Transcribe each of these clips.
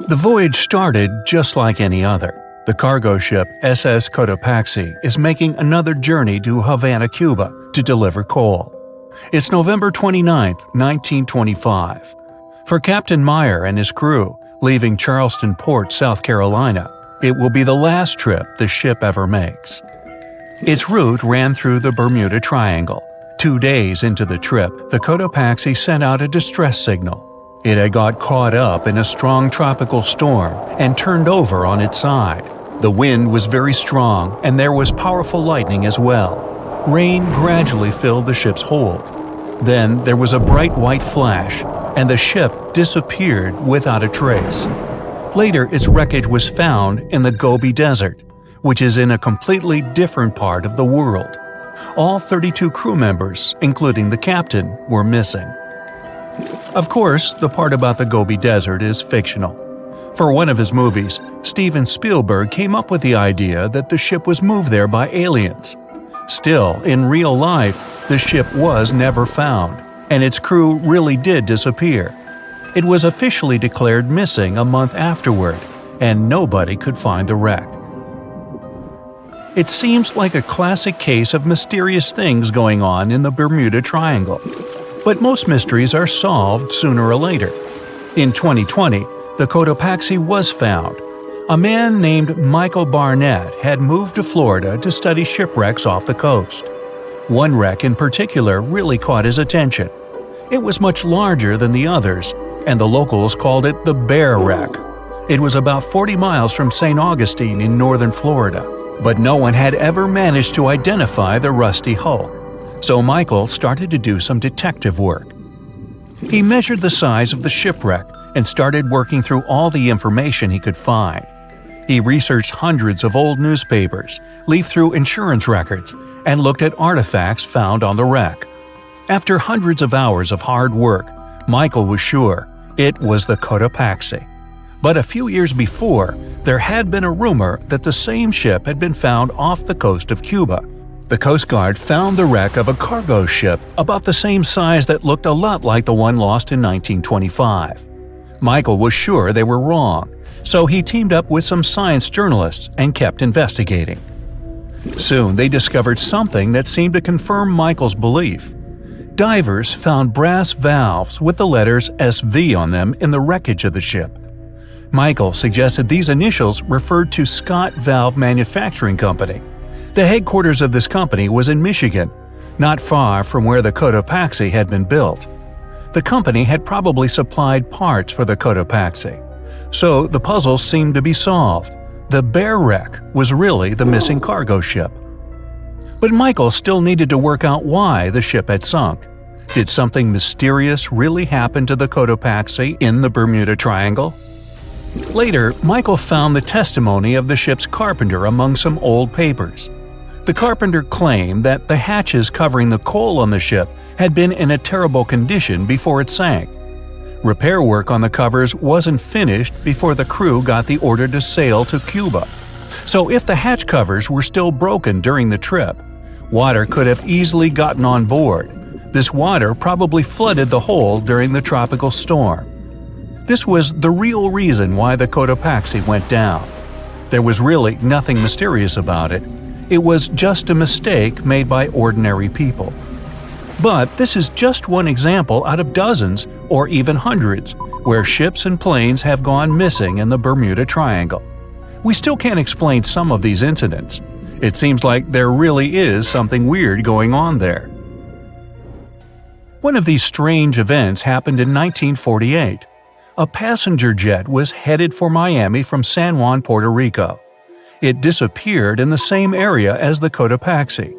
The voyage started just like any other. The cargo ship SS Cotopaxi is making another journey to Havana, Cuba to deliver coal. It's November 29, 1925. For Captain Meyer and his crew, leaving Charleston Port, South Carolina, it will be the last trip the ship ever makes. Its route ran through the Bermuda Triangle. 2 days into the trip, the Cotopaxi sent out a distress signal. It had got caught up in a strong tropical storm and turned over on its side. The wind was very strong and there was powerful lightning as well. Rain gradually filled the ship's hold. Then there was a bright white flash, and the ship disappeared without a trace. Later, its wreckage was found in the Gobi Desert, which is in a completely different part of the world. All 32 crew members, including the captain, were missing. Of course, the part about the Gobi Desert is fictional. For one of his movies, Steven Spielberg came up with the idea that the ship was moved there by aliens. Still, in real life, the ship was never found, and its crew really did disappear. It was officially declared missing a month afterward, and nobody could find the wreck. It seems like a classic case of mysterious things going on in the Bermuda Triangle. But most mysteries are solved sooner or later. In 2020, the Cotopaxi was found. A man named Michael Barnett had moved to Florida to study shipwrecks off the coast. One wreck in particular really caught his attention. It was much larger than the others, and the locals called it the Bear Wreck. It was about 40 miles from St. Augustine in northern Florida, but no one had ever managed to identify the rusty hull. So Michael started to do some detective work. He measured the size of the shipwreck and started working through all the information he could find. He researched hundreds of old newspapers, leafed through insurance records, and looked at artifacts found on the wreck. After hundreds of hours of hard work, Michael was sure it was the Cotopaxi. But a few years before, there had been a rumor that the same ship had been found off the coast of Cuba. The Coast Guard found the wreck of a cargo ship about the same size that looked a lot like the one lost in 1925. Michael was sure they were wrong, so he teamed up with some science journalists and kept investigating. Soon they discovered something that seemed to confirm Michael's belief. Divers found brass valves with the letters SV on them in the wreckage of the ship. Michael suggested these initials referred to Scott Valve Manufacturing Company. The headquarters of this company was in Michigan, not far from where the Cotopaxi had been built. The company had probably supplied parts for the Cotopaxi. So the puzzle seemed to be solved. The Bear Wreck was really the missing cargo ship. But Michael still needed to work out why the ship had sunk. Did something mysterious really happen to the Cotopaxi in the Bermuda Triangle? Later, Michael found the testimony of the ship's carpenter among some old papers. The carpenter claimed that the hatches covering the coal on the ship had been in a terrible condition before it sank. Repair work on the covers wasn't finished before the crew got the order to sail to Cuba. So if the hatch covers were still broken during the trip, water could have easily gotten on board. This water probably flooded the hole during the tropical storm. This was the real reason why the Cotopaxi went down. There was really nothing mysterious about it. It was just a mistake made by ordinary people. But this is just one example out of dozens, or even hundreds, where ships and planes have gone missing in the Bermuda Triangle. We still can't explain some of these incidents. It seems like there really is something weird going on there. One of these strange events happened in 1948. A passenger jet was headed for Miami from San Juan, Puerto Rico. It disappeared in the same area as the Cotopaxi.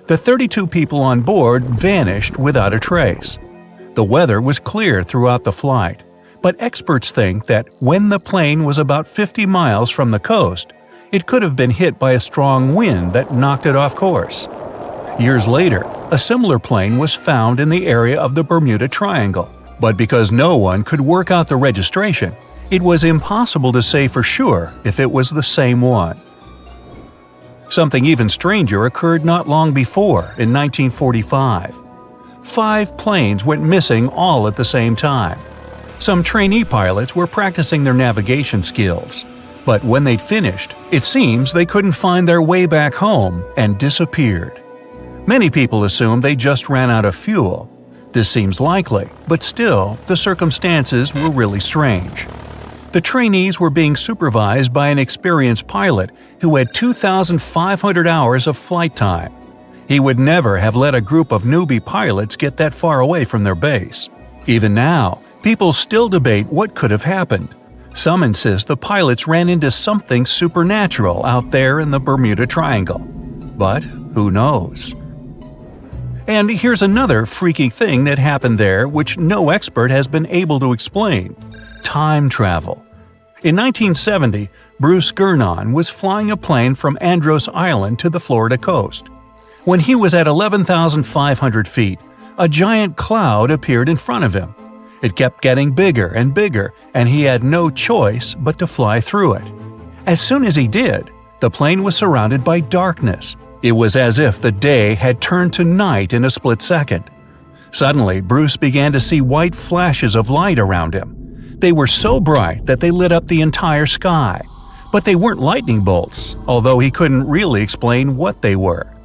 The 32 people on board vanished without a trace. The weather was clear throughout the flight, but experts think that when the plane was about 50 miles from the coast, it could have been hit by a strong wind that knocked it off course. Years later, a similar plane was found in the area of the Bermuda Triangle, but because no one could work out the registration, it was impossible to say for sure if it was the same one. Something even stranger occurred not long before, in 1945. 5 planes went missing all at the same time. Some trainee pilots were practicing their navigation skills. But when they'd finished, it seems they couldn't find their way back home and disappeared. Many people assume they just ran out of fuel. This seems likely, but still, the circumstances were really strange. The trainees were being supervised by an experienced pilot who had 2,500 hours of flight time. He would never have let a group of newbie pilots get that far away from their base. Even now, people still debate what could have happened. Some insist the pilots ran into something supernatural out there in the Bermuda Triangle. But who knows? And here's another freaky thing that happened there which no expert has been able to explain: time travel. In 1970, Bruce Gernon was flying a plane from Andros Island to the Florida coast. When he was at 11,500 feet, a giant cloud appeared in front of him. It kept getting bigger and bigger, and he had no choice but to fly through it. As soon as he did, the plane was surrounded by darkness. It was as if the day had turned to night in a split second. Suddenly, Bruce began to see white flashes of light around him. They were so bright that they lit up the entire sky. But they weren't lightning bolts, although he couldn't really explain what they were.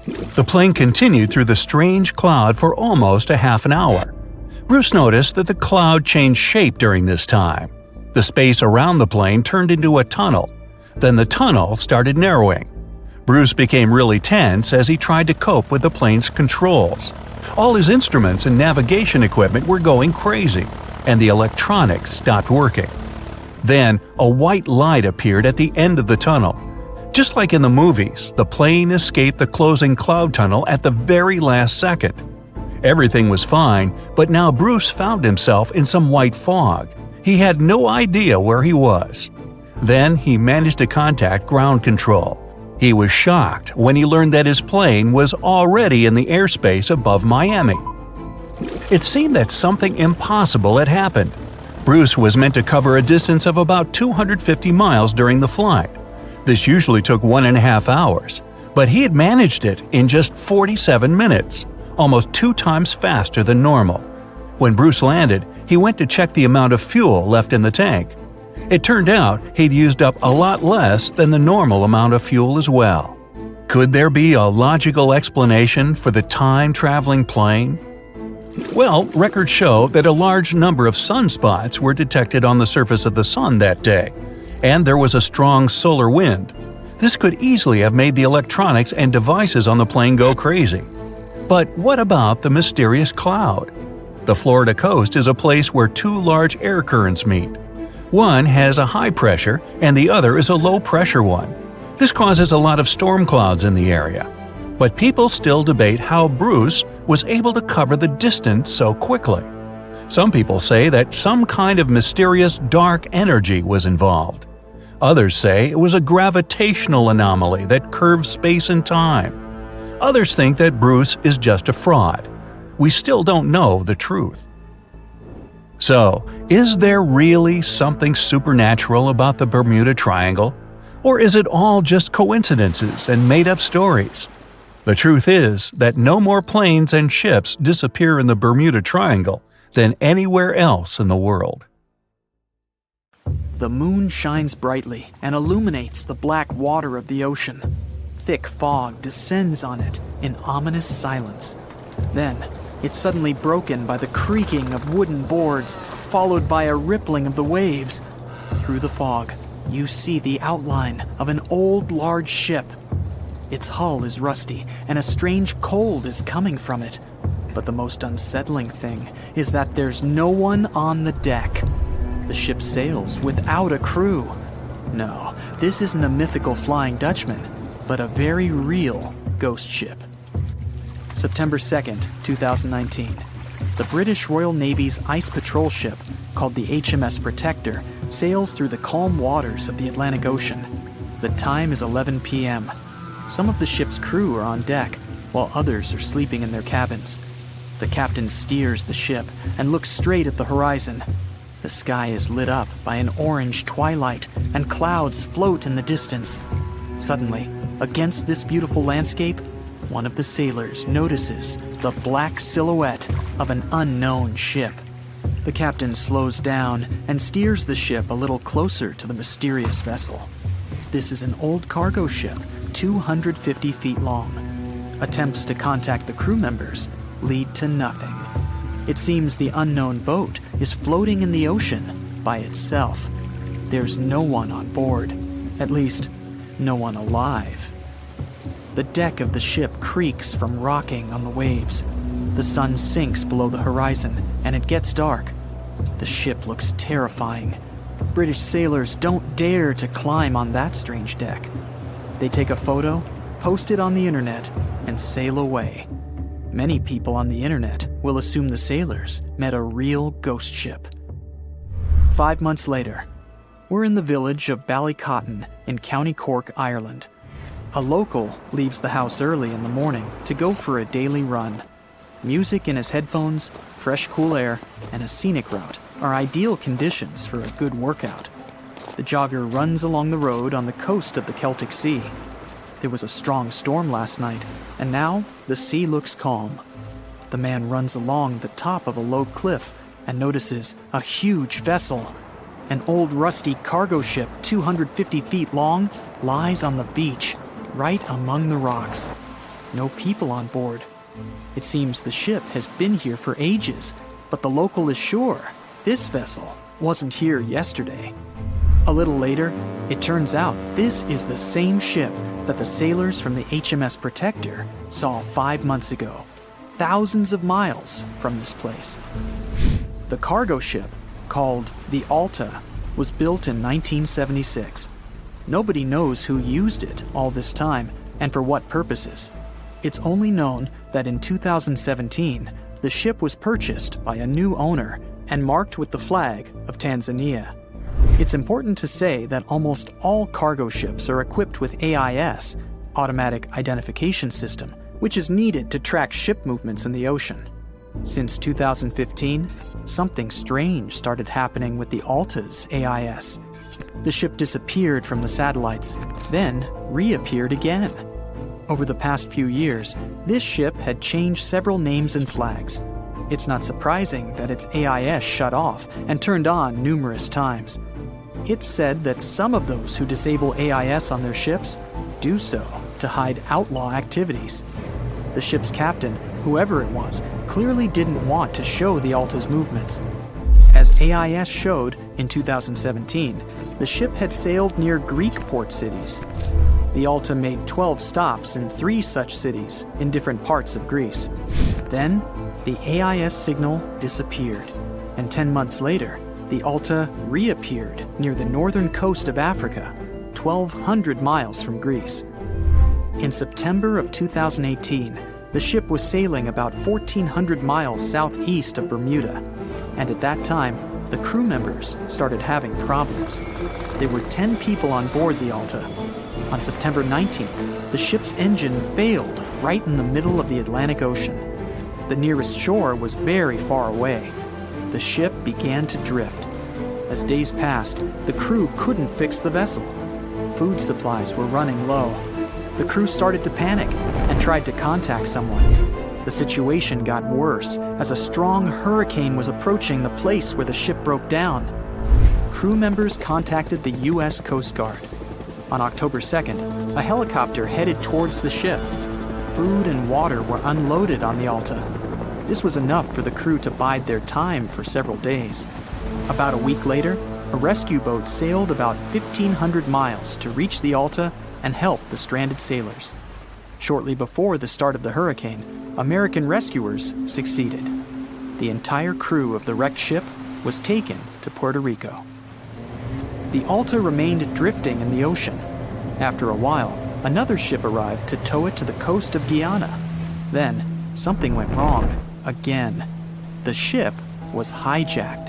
The plane continued through the strange cloud for almost a half an hour. Bruce noticed that the cloud changed shape during this time. The space around the plane turned into a tunnel. Then the tunnel started narrowing. Bruce became really tense as he tried to cope with the plane's controls. All his instruments and navigation equipment were going crazy, and the electronics stopped working. Then, a white light appeared at the end of the tunnel. Just like in the movies, the plane escaped the closing cloud tunnel at the very last second. Everything was fine, but now Bruce found himself in some white fog. He had no idea where he was. Then he managed to contact ground control. He was shocked when he learned that his plane was already in the airspace above Miami. It seemed that something impossible had happened. Bruce was meant to cover a distance of about 250 miles during the flight. This usually took 1.5 hours, but he had managed it in just 47 minutes, almost 2 times faster than normal. When Bruce landed, he went to check the amount of fuel left in the tank. It turned out he'd used up a lot less than the normal amount of fuel as well. Could there be a logical explanation for the time-traveling plane? Well, records show that a large number of sunspots were detected on the surface of the sun that day, and there was a strong solar wind. This could easily have made the electronics and devices on the plane go crazy. But what about the mysterious cloud? The Florida coast is a place where 2 large air currents meet. One has a high pressure and the other is a low pressure one. This causes a lot of storm clouds in the area. But people still debate how Bruce was able to cover the distance so quickly. Some people say that some kind of mysterious dark energy was involved. Others say it was a gravitational anomaly that curves space and time. Others think that Bruce is just a fraud. We still don't know the truth. So, is there really something supernatural about the Bermuda Triangle? Or is it all just coincidences and made-up stories? The truth is that no more planes and ships disappear in the Bermuda Triangle than anywhere else in the world. The moon shines brightly and illuminates the black water of the ocean. Thick fog descends on it in ominous silence. Then, it's suddenly broken by the creaking of wooden boards, followed by a rippling of the waves. Through the fog, you see the outline of an old large ship. Its hull is rusty, and a strange cold is coming from it. But the most unsettling thing is that there's no one on the deck. The ship sails without a crew. No, this isn't a mythical Flying Dutchman, but a very real ghost ship. September 2nd, 2019. The British Royal Navy's ice patrol ship, called the HMS Protector, sails through the calm waters of the Atlantic Ocean. The time is 11 p.m. Some of the ship's crew are on deck, while others are sleeping in their cabins. The captain steers the ship and looks straight at the horizon. The sky is lit up by an orange twilight, and clouds float in the distance. Suddenly, against this beautiful landscape, one of the sailors notices the black silhouette of an unknown ship. The captain slows down and steers the ship a little closer to the mysterious vessel. This is an old cargo ship, 250 feet long. Attempts to contact the crew members lead to nothing. It seems the unknown boat is floating in the ocean by itself. There's no one on board, at least no one alive. The deck of the ship creaks from rocking on the waves. The sun sinks below the horizon and it gets dark. The ship looks terrifying. British sailors don't dare to climb on that strange deck. They take a photo, post it on the internet, and sail away. Many people on the internet will assume the sailors met a real ghost ship. 5 months later, we're in the village of Ballycotton in County Cork, Ireland. A local leaves the house early in the morning to go for a daily run. Music in his headphones, fresh cool air, and a scenic route are ideal conditions for a good workout. The jogger runs along the road on the coast of the Celtic Sea. There was a strong storm last night, and now the sea looks calm. The man runs along the top of a low cliff and notices a huge vessel. An old rusty cargo ship 250 feet long lies on the beach, right among the rocks. No people on board. It seems the ship has been here for ages, but the local is sure this vessel wasn't here yesterday. A little later, it turns out this is the same ship that the sailors from the HMS Protector saw 5 months ago, thousands of miles from this place. The cargo ship, called the Alta, was built in 1976. Nobody knows who used it all this time and for what purposes. It's only known that in 2017, the ship was purchased by a new owner and marked with the flag of Tanzania. It's important to say that almost all cargo ships are equipped with AIS, Automatic Identification System, which is needed to track ship movements in the ocean. Since 2015, something strange started happening with the Alta's AIS. The ship disappeared from the satellites, then reappeared again. Over the past few years, this ship had changed several names and flags. It's not surprising that its AIS shut off and turned on numerous times. It's said that some of those who disable AIS on their ships do so to hide outlaw activities. The ship's captain, whoever it was, clearly didn't want to show the Alta's movements. As AIS showed in 2017, the ship had sailed near Greek port cities. The Alta made 12 stops in 3 such cities in different parts of Greece. Then, the AIS signal disappeared, and 10 months later, the Alta reappeared near the northern coast of Africa, 1,200 miles from Greece. In September of 2018, the ship was sailing about 1,400 miles southeast of Bermuda, and at that time, the crew members started having problems. There were 10 people on board the Alta. On September 19th, the ship's engine failed right in the middle of the Atlantic Ocean. The nearest shore was very far away. The ship began to drift. As days passed, the crew couldn't fix the vessel. Food supplies were running low. The crew started to panic and tried to contact someone. The situation got worse as a strong hurricane was approaching the place where the ship broke down. Crew members contacted the U.S. Coast Guard. On October 2nd, a helicopter headed towards the ship. Food and water were unloaded on the Alta. This was enough for the crew to bide their time for several days. About a week later, a rescue boat sailed about 1,500 miles to reach the Alta and help the stranded sailors. Shortly before the start of the hurricane, American rescuers succeeded. The entire crew of the wrecked ship was taken to Puerto Rico. The Alta remained drifting in the ocean. After a while, another ship arrived to tow it to the coast of Guyana. Then, something went wrong again. The ship was hijacked.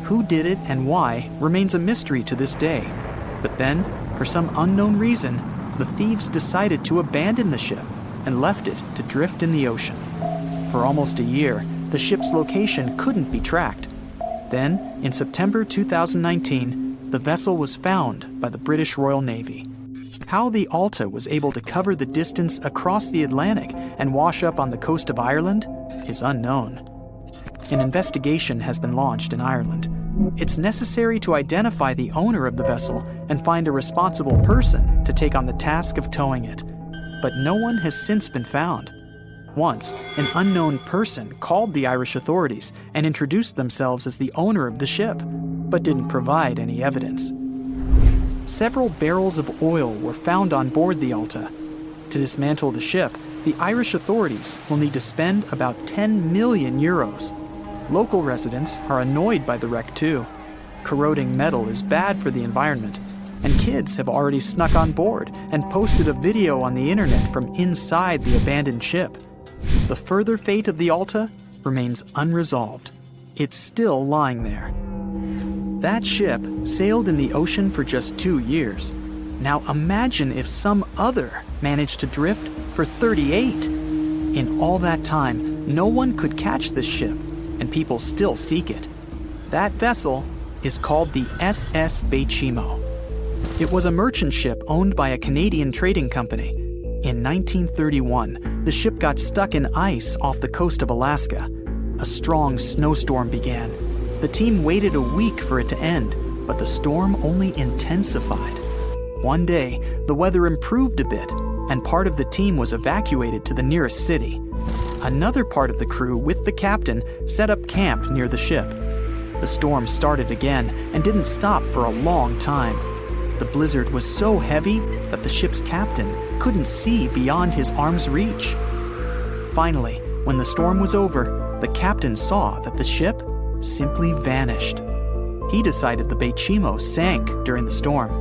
Who did it and why remains a mystery to this day. But then, for some unknown reason, the thieves decided to abandon the ship and left it to drift in the ocean. For almost a year, the ship's location couldn't be tracked. Then, in September 2019, the vessel was found by the British Royal Navy. How the Alta was able to cover the distance across the Atlantic and wash up on the coast of Ireland is unknown. an investigation has been launched in Ireland. It's necessary to identify the owner of the vessel and find a responsible person to take on the task of towing it. But no one has since been found. Once, an unknown person called the Irish authorities and introduced themselves as the owner of the ship, but didn't provide any evidence. Several barrels of oil were found on board the Alta. To dismantle the ship, the Irish authorities will need to spend about 10 million euros. Local residents are annoyed by the wreck too. Corroding metal is bad for the environment, and kids have already snuck on board and posted a video on the internet from inside the abandoned ship. The further fate of the Alta remains unresolved. It's still lying there. That ship sailed in the ocean for just 2 years. Now imagine if some other managed to drift for 38. In all that time, no one could catch this ship, and people still seek it. That vessel is called the SS Baychimo. It was a merchant ship owned by a Canadian trading company. In 1931, the ship got stuck in ice off the coast of Alaska. A strong snowstorm began. The team waited a week for it to end, but the storm only intensified. One day, the weather improved a bit, and part of the team was evacuated to the nearest city. Another part of the crew, with the captain, set up camp near the ship. The storm started again and didn't stop for a long time. The blizzard was so heavy that the ship's captain couldn't see beyond his arm's reach. Finally, when the storm was over, the captain saw that the ship simply vanished. He decided the Baychimo sank during the storm.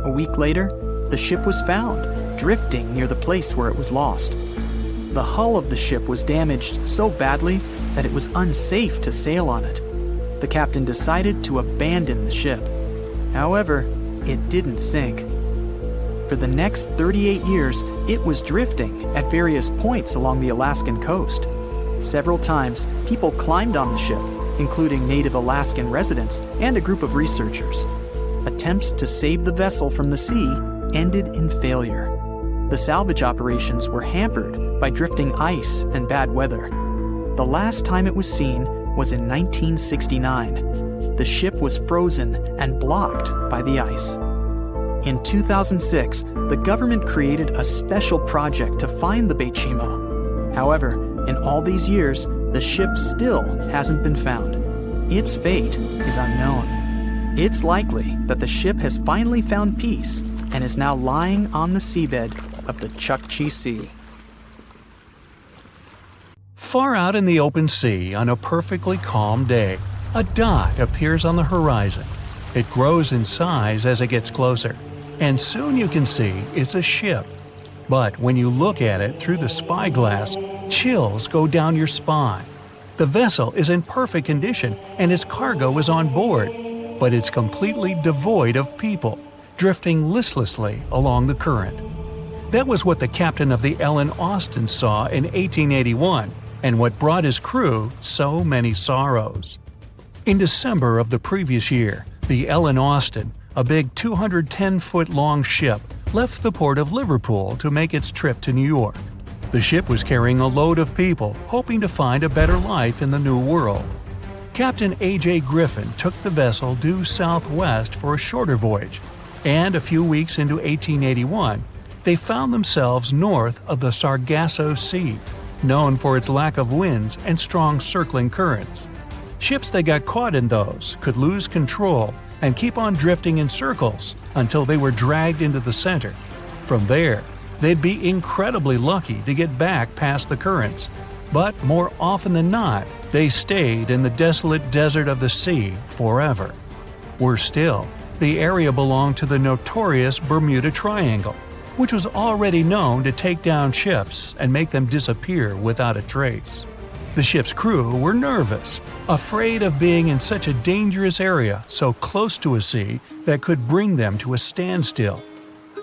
A week later, the ship was found, drifting near the place where it was lost. The hull of the ship was damaged so badly that it was unsafe to sail on it. The captain decided to abandon the ship. However, it didn't sink. For the next 38 years, it was drifting at various points along the Alaskan coast. Several times, people climbed on the ship, including native Alaskan residents and a group of researchers. Attempts to save the vessel from the sea ended in failure. The salvage operations were hampered by drifting ice and bad weather. The last time it was seen was in 1969. The ship was frozen and blocked by the ice. In 2006, the government created a special project to find the Baychimo. However, in all these years, the ship still hasn't been found. Its fate is unknown. It's likely that the ship has finally found peace and is now lying on the seabed of the Chukchi Sea. Far out in the open sea on a perfectly calm day, a dot appears on the horizon. It grows in size as it gets closer, and soon you can see it's a ship. But when you look at it through the spyglass, chills go down your spine. The vessel is in perfect condition and its cargo is on board, but it's completely devoid of people, drifting listlessly along the current. That was what the captain of the Ellen Austin saw in 1881, and what brought his crew so many sorrows. In December of the previous year, the Ellen Austin, a big 210-foot-long ship, left the port of Liverpool to make its trip to New York. The ship was carrying a load of people hoping to find a better life in the New World. Captain A.J. Griffin took the vessel due southwest for a shorter voyage, and a few weeks into 1881, they found themselves north of the Sargasso Sea, known for its lack of winds and strong circling currents. Ships that got caught in those could lose control and keep on drifting in circles until they were dragged into the center. From there, they'd be incredibly lucky to get back past the currents, but more often than not, they stayed in the desolate desert of the sea forever. Worse still, the area belonged to the notorious Bermuda Triangle, which was already known to take down ships and make them disappear without a trace. The ship's crew were nervous, afraid of being in such a dangerous area so close to a sea that could bring them to a standstill.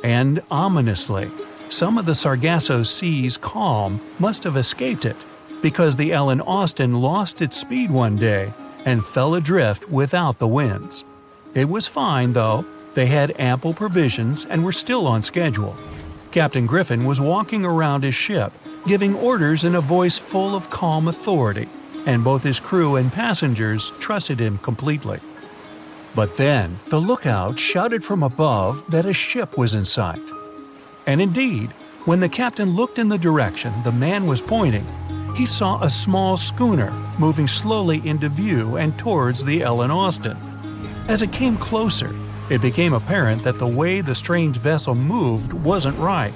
And ominously, some of the Sargasso Sea's calm must have escaped it, because the Ellen Austin lost its speed one day and fell adrift without the winds. It was fine, though. They had ample provisions and were still on schedule. Captain Griffin was walking around his ship, giving orders in a voice full of calm authority, and both his crew and passengers trusted him completely. But then, the lookout shouted from above that a ship was in sight. And indeed, when the captain looked in the direction the man was pointing, he saw a small schooner moving slowly into view and towards the Ellen Austin. As it came closer, it became apparent that the way the strange vessel moved wasn't right.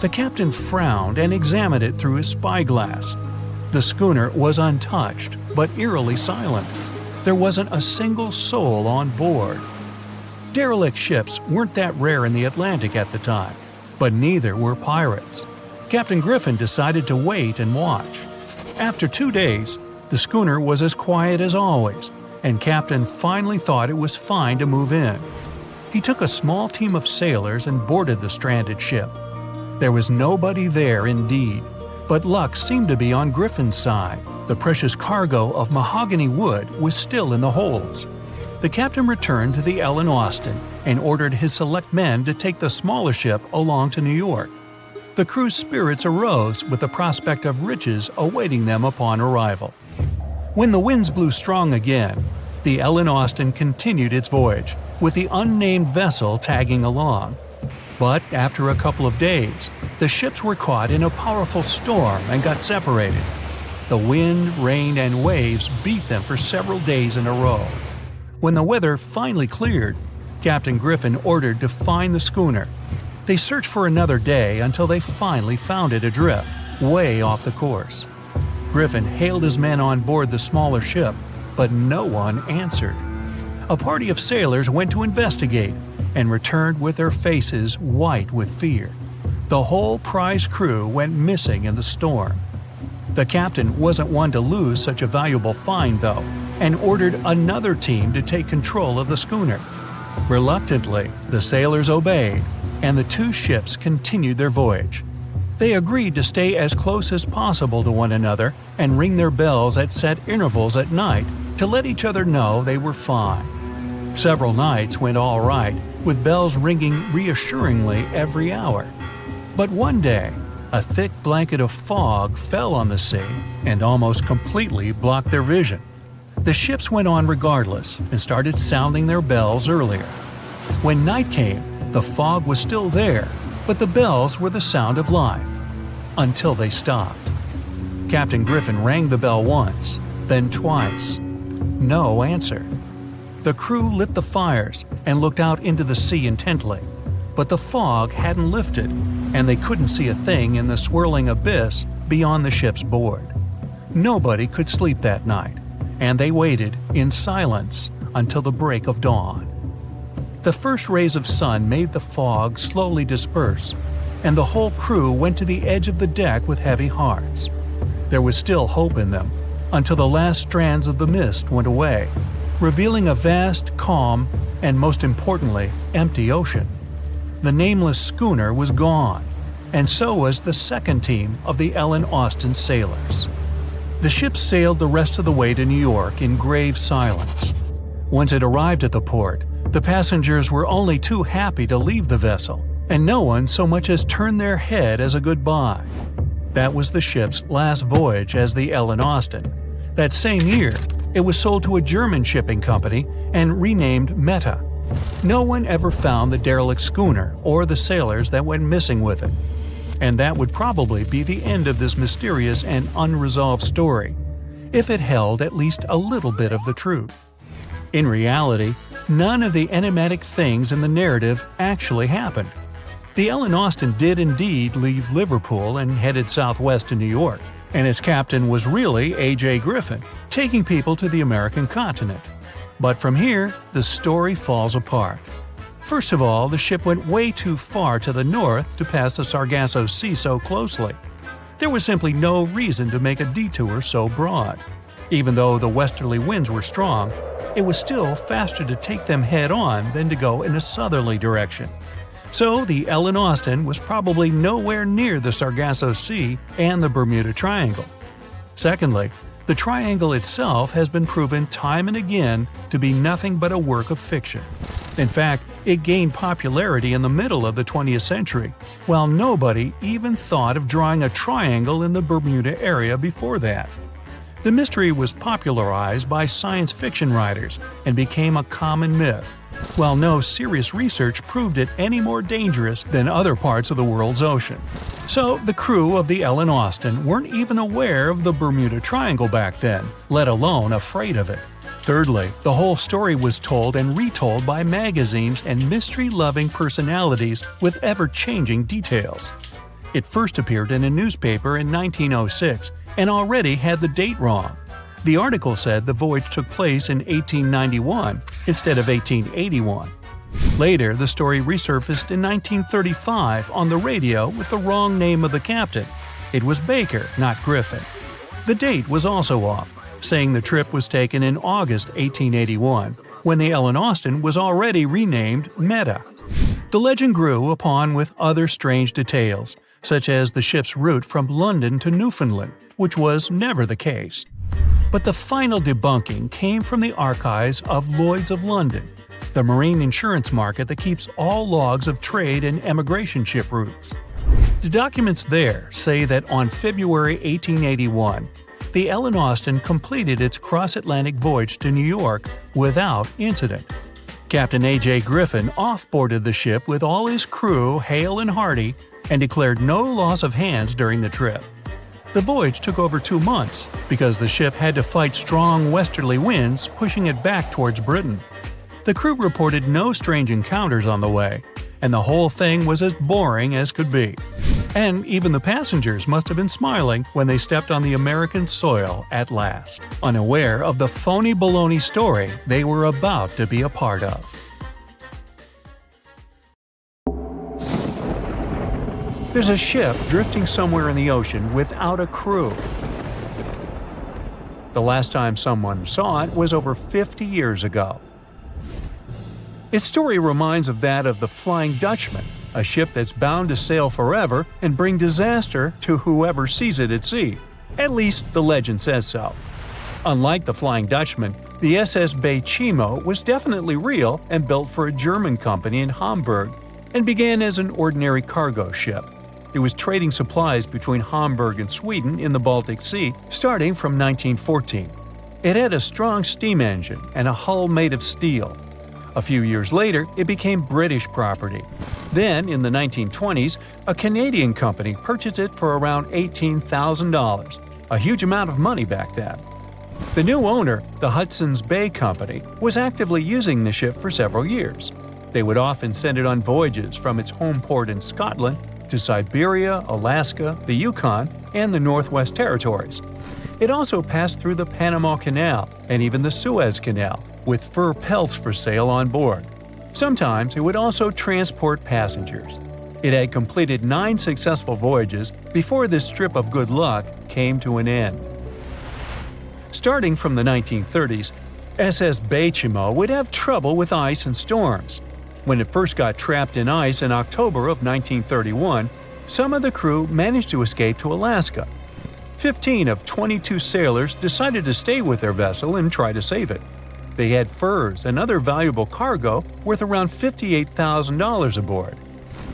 The captain frowned and examined it through his spyglass. The schooner was untouched, but eerily silent. There wasn't a single soul on board. Derelict ships weren't that rare in the Atlantic at the time, but neither were pirates. Captain Griffin decided to wait and watch. After 2 days, the schooner was as quiet as always, and Captain finally thought it was fine to move in. He took a small team of sailors and boarded the stranded ship. There was nobody there indeed, but luck seemed to be on Griffin's side. The precious cargo of mahogany wood was still in the holds. The captain returned to the Ellen Austin and ordered his select men to take the smaller ship along to New York. The crew's spirits arose with the prospect of riches awaiting them upon arrival. When the winds blew strong again, the Ellen Austin continued its voyage, with the unnamed vessel tagging along. But after a couple of days, the ships were caught in a powerful storm and got separated. The wind, rain, and waves beat them for several days in a row. When the weather finally cleared, Captain Griffin ordered to find the schooner. They searched for another day until they finally found it adrift, way off the course. Griffin hailed his men on board the smaller ship, but no one answered. A party of sailors went to investigate and returned with their faces white with fear. The whole prize crew went missing in the storm. The captain wasn't one to lose such a valuable find, though, and ordered another team to take control of the schooner. Reluctantly, the sailors obeyed, and the two ships continued their voyage. They agreed to stay as close as possible to one another and ring their bells at set intervals at night to let each other know they were fine. Several nights went all right, with bells ringing reassuringly every hour. But one day, a thick blanket of fog fell on the sea and almost completely blocked their vision. The ships went on regardless and started sounding their bells earlier. When night came, the fog was still there, but the bells were the sound of life. Until they stopped. Captain Griffin rang the bell once, then twice. No answer. The crew lit the fires and looked out into the sea intently, but the fog hadn't lifted, and they couldn't see a thing in the swirling abyss beyond the ship's board. Nobody could sleep that night, and they waited in silence until the break of dawn. The first rays of sun made the fog slowly disperse, and the whole crew went to the edge of the deck with heavy hearts. There was still hope in them, until the last strands of the mist went away, revealing a vast, calm, and most importantly, empty ocean. The nameless schooner was gone, and so was the second team of the Ellen Austin sailors. The ship sailed the rest of the way to New York in grave silence. Once it arrived at the port, the passengers were only too happy to leave the vessel, and no one so much as turned their head as a goodbye. That was the ship's last voyage as the Ellen Austin. That same year, it was sold to a German shipping company and renamed Meta. No one ever found the derelict schooner or the sailors that went missing with it. And that would probably be the end of this mysterious and unresolved story, if it held at least a little bit of the truth. In reality, none of the enigmatic things in the narrative actually happened. The Ellen Austin did indeed leave Liverpool and headed southwest to New York, and its captain was really A.J. Griffin, taking people to the American continent. But from here, the story falls apart. First of all, the ship went way too far to the north to pass the Sargasso Sea so closely. There was simply no reason to make a detour so broad. Even though the westerly winds were strong, it was still faster to take them head-on than to go in a southerly direction. So the Ellen Austin was probably nowhere near the Sargasso Sea and the Bermuda Triangle. Secondly, the triangle itself has been proven time and again to be nothing but a work of fiction. In fact, it gained popularity in the middle of the 20th century, while nobody even thought of drawing a triangle in the Bermuda area before that. The mystery was popularized by science fiction writers and became a common myth, while no serious research proved it any more dangerous than other parts of the world's ocean. So the crew of the Ellen Austin weren't even aware of the Bermuda Triangle back then, let alone afraid of it. Thirdly, the whole story was told and retold by magazines and mystery-loving personalities with ever-changing details. It first appeared in a newspaper in 1906 and already had the date wrong. The article said the voyage took place in 1891 instead of 1881. Later, the story resurfaced in 1935 on the radio with the wrong name of the captain. It was Baker, not Griffin. The date was also off, saying the trip was taken in August 1881, when the Ellen Austin was already renamed Meta. The legend grew upon with other strange details, such as the ship's route from London to Newfoundland, which was never the case. But the final debunking came from the archives of Lloyd's of London, the marine insurance market that keeps all logs of trade and emigration ship routes. The documents there say that on February 1881, the Ellen Austin completed its cross-Atlantic voyage to New York without incident. Captain A.J. Griffin off-boarded the ship with all his crew hale and hearty and declared no loss of hands during the trip. The voyage took over 2 months because the ship had to fight strong westerly winds pushing it back towards Britain. The crew reported no strange encounters on the way, and the whole thing was as boring as could be. And even the passengers must have been smiling when they stepped on the American soil at last, unaware of the phony baloney story they were about to be a part of. There's a ship drifting somewhere in the ocean without a crew. The last time someone saw it was over 50 years ago. Its story reminds of that of the Flying Dutchman, a ship that's bound to sail forever and bring disaster to whoever sees it at sea. At least the legend says so. Unlike the Flying Dutchman, the SS Baychimo was definitely real and built for a German company in Hamburg and began as an ordinary cargo ship. It was trading supplies between Hamburg and Sweden in the Baltic Sea starting from 1914. It had a strong steam engine and a hull made of steel. A few years later, it became British property. Then, in the 1920s, a Canadian company purchased it for around $18,000, a huge amount of money back then. The new owner, the Hudson's Bay Company, was actively using the ship for several years. They would often send it on voyages from its home port in Scotland to Siberia, Alaska, the Yukon, and the Northwest Territories. It also passed through the Panama Canal and even the Suez Canal, with fur pelts for sale on board. Sometimes it would also transport passengers. It had completed 9 successful voyages before this strip of good luck came to an end. Starting from the 1930s, SS Baychimo would have trouble with ice and storms. When it first got trapped in ice in October of 1931, some of the crew managed to escape to Alaska. 15 of 22 sailors decided to stay with their vessel and try to save it. They had furs and other valuable cargo worth around $58,000 aboard.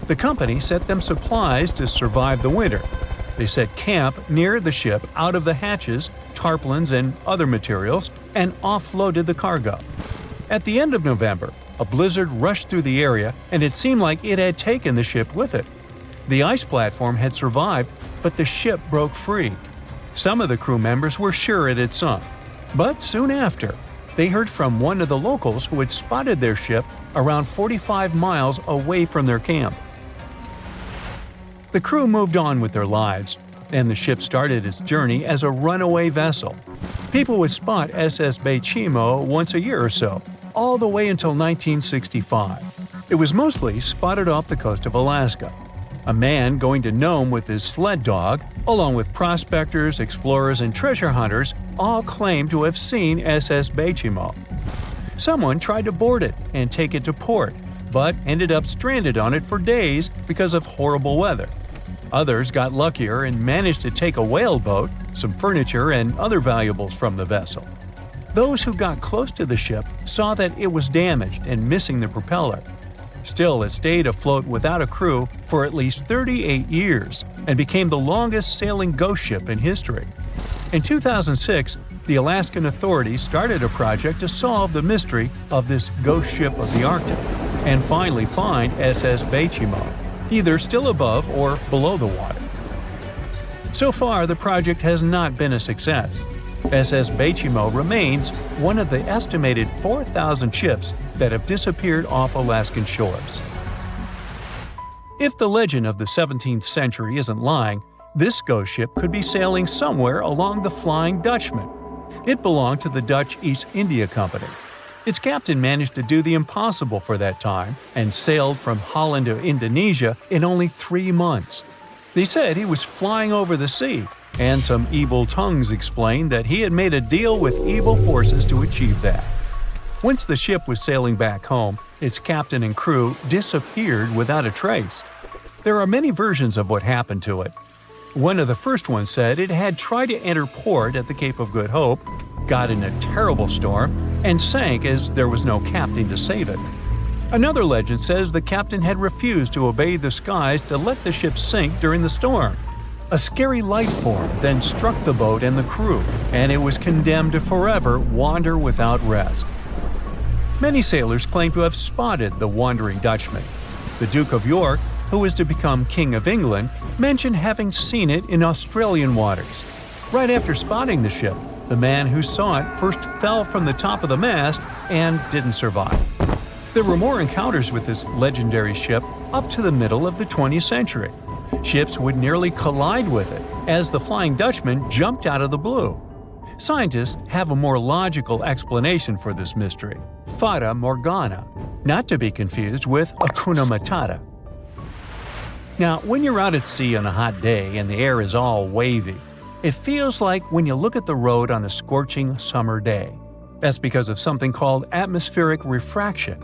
The company sent them supplies to survive the winter. They set camp near the ship out of the hatches, tarpaulins, and other materials, and offloaded the cargo. At the end of November, a blizzard rushed through the area, and it seemed like it had taken the ship with it. The ice platform had survived, but the ship broke free. Some of the crew members were sure it had sunk. But soon after, they heard from one of the locals who had spotted their ship around 45 miles away from their camp. The crew moved on with their lives, and the ship started its journey as a runaway vessel. People would spot SS Baychimo once a year or so, all the way until 1965. It was mostly spotted off the coast of Alaska. A man going to Nome with his sled dog, along with prospectors, explorers, and treasure hunters, all claimed to have seen SS Baychimo. Someone tried to board it and take it to port, but ended up stranded on it for days because of horrible weather. Others got luckier and managed to take a whaleboat, some furniture, and other valuables from the vessel. Those who got close to the ship saw that it was damaged and missing the propeller. Still, it stayed afloat without a crew for at least 38 years and became the longest sailing ghost ship in history. In 2006, the Alaskan authorities started a project to solve the mystery of this ghost ship of the Arctic and finally find SS Baychimo, either still above or below the water. So far, the project has not been a success. SS Baychimo remains one of the estimated 4,000 ships that have disappeared off Alaskan shores. If the legend of the 17th century isn't lying, this ghost ship could be sailing somewhere along the Flying Dutchman. It belonged to the Dutch East India Company. Its captain managed to do the impossible for that time and sailed from Holland to Indonesia in only 3 months. They said he was flying over the sea, and some evil tongues explained that he had made a deal with evil forces to achieve that. Once the ship was sailing back home, its captain and crew disappeared without a trace. There are many versions of what happened to it. One of the first ones said it had tried to enter port at the Cape of Good Hope, got in a terrible storm, and sank as there was no captain to save it. Another legend says the captain had refused to obey the skies to let the ship sink during the storm. A scary life form then struck the boat and the crew, and it was condemned to forever wander without rest. Many sailors claim to have spotted the wandering Dutchman. The Duke of York, who is to become King of England, mentioned having seen it in Australian waters. Right after spotting the ship, the man who saw it first fell from the top of the mast and didn't survive. There were more encounters with this legendary ship up to the middle of the 20th century. Ships would nearly collide with it as the Flying Dutchman jumped out of the blue. Scientists have a more logical explanation for this mystery: Fata Morgana, not to be confused with Hakuna Matata. Now, when you're out at sea on a hot day and the air is all wavy, it feels like when you look at the road on a scorching summer day. That's because of something called atmospheric refraction.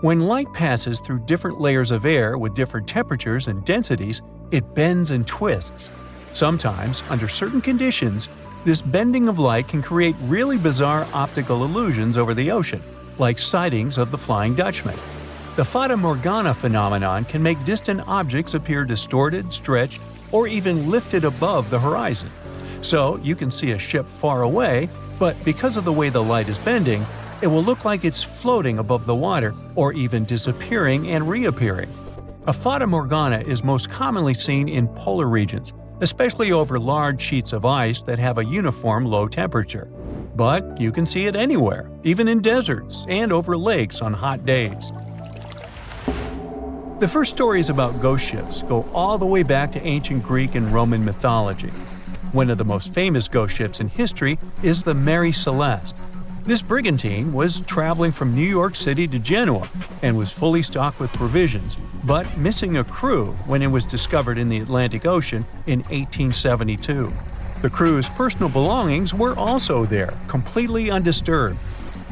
When light passes through different layers of air with different temperatures and densities, it bends and twists. Sometimes, under certain conditions, this bending of light can create really bizarre optical illusions over the ocean, like sightings of the Flying Dutchman. The Fata Morgana phenomenon can make distant objects appear distorted, stretched, or even lifted above the horizon. So you can see a ship far away, but because of the way the light is bending, it will look like it's floating above the water or even disappearing and reappearing. A Fata Morgana is most commonly seen in polar regions, especially over large sheets of ice that have a uniform low temperature. But you can see it anywhere, even in deserts and over lakes on hot days. The first stories about ghost ships go all the way back to ancient Greek and Roman mythology. One of the most famous ghost ships in history is the Mary Celeste. This brigantine was traveling from New York City to Genoa and was fully stocked with provisions, but missing a crew when it was discovered in the Atlantic Ocean in 1872. The crew's personal belongings were also there, completely undisturbed.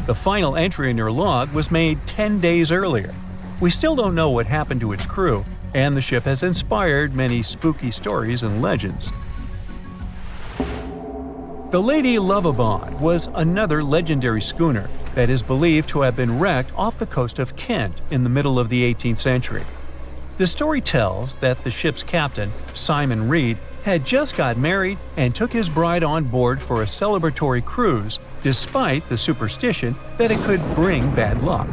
The final entry in her log was made 10 days earlier. We still don't know what happened to its crew, and the ship has inspired many spooky stories and legends. The Lady Lovibond was another legendary schooner that is believed to have been wrecked off the coast of Kent in the middle of the 18th century. The story tells that the ship's captain, Simon Reed, had just got married and took his bride on board for a celebratory cruise, despite the superstition that it could bring bad luck.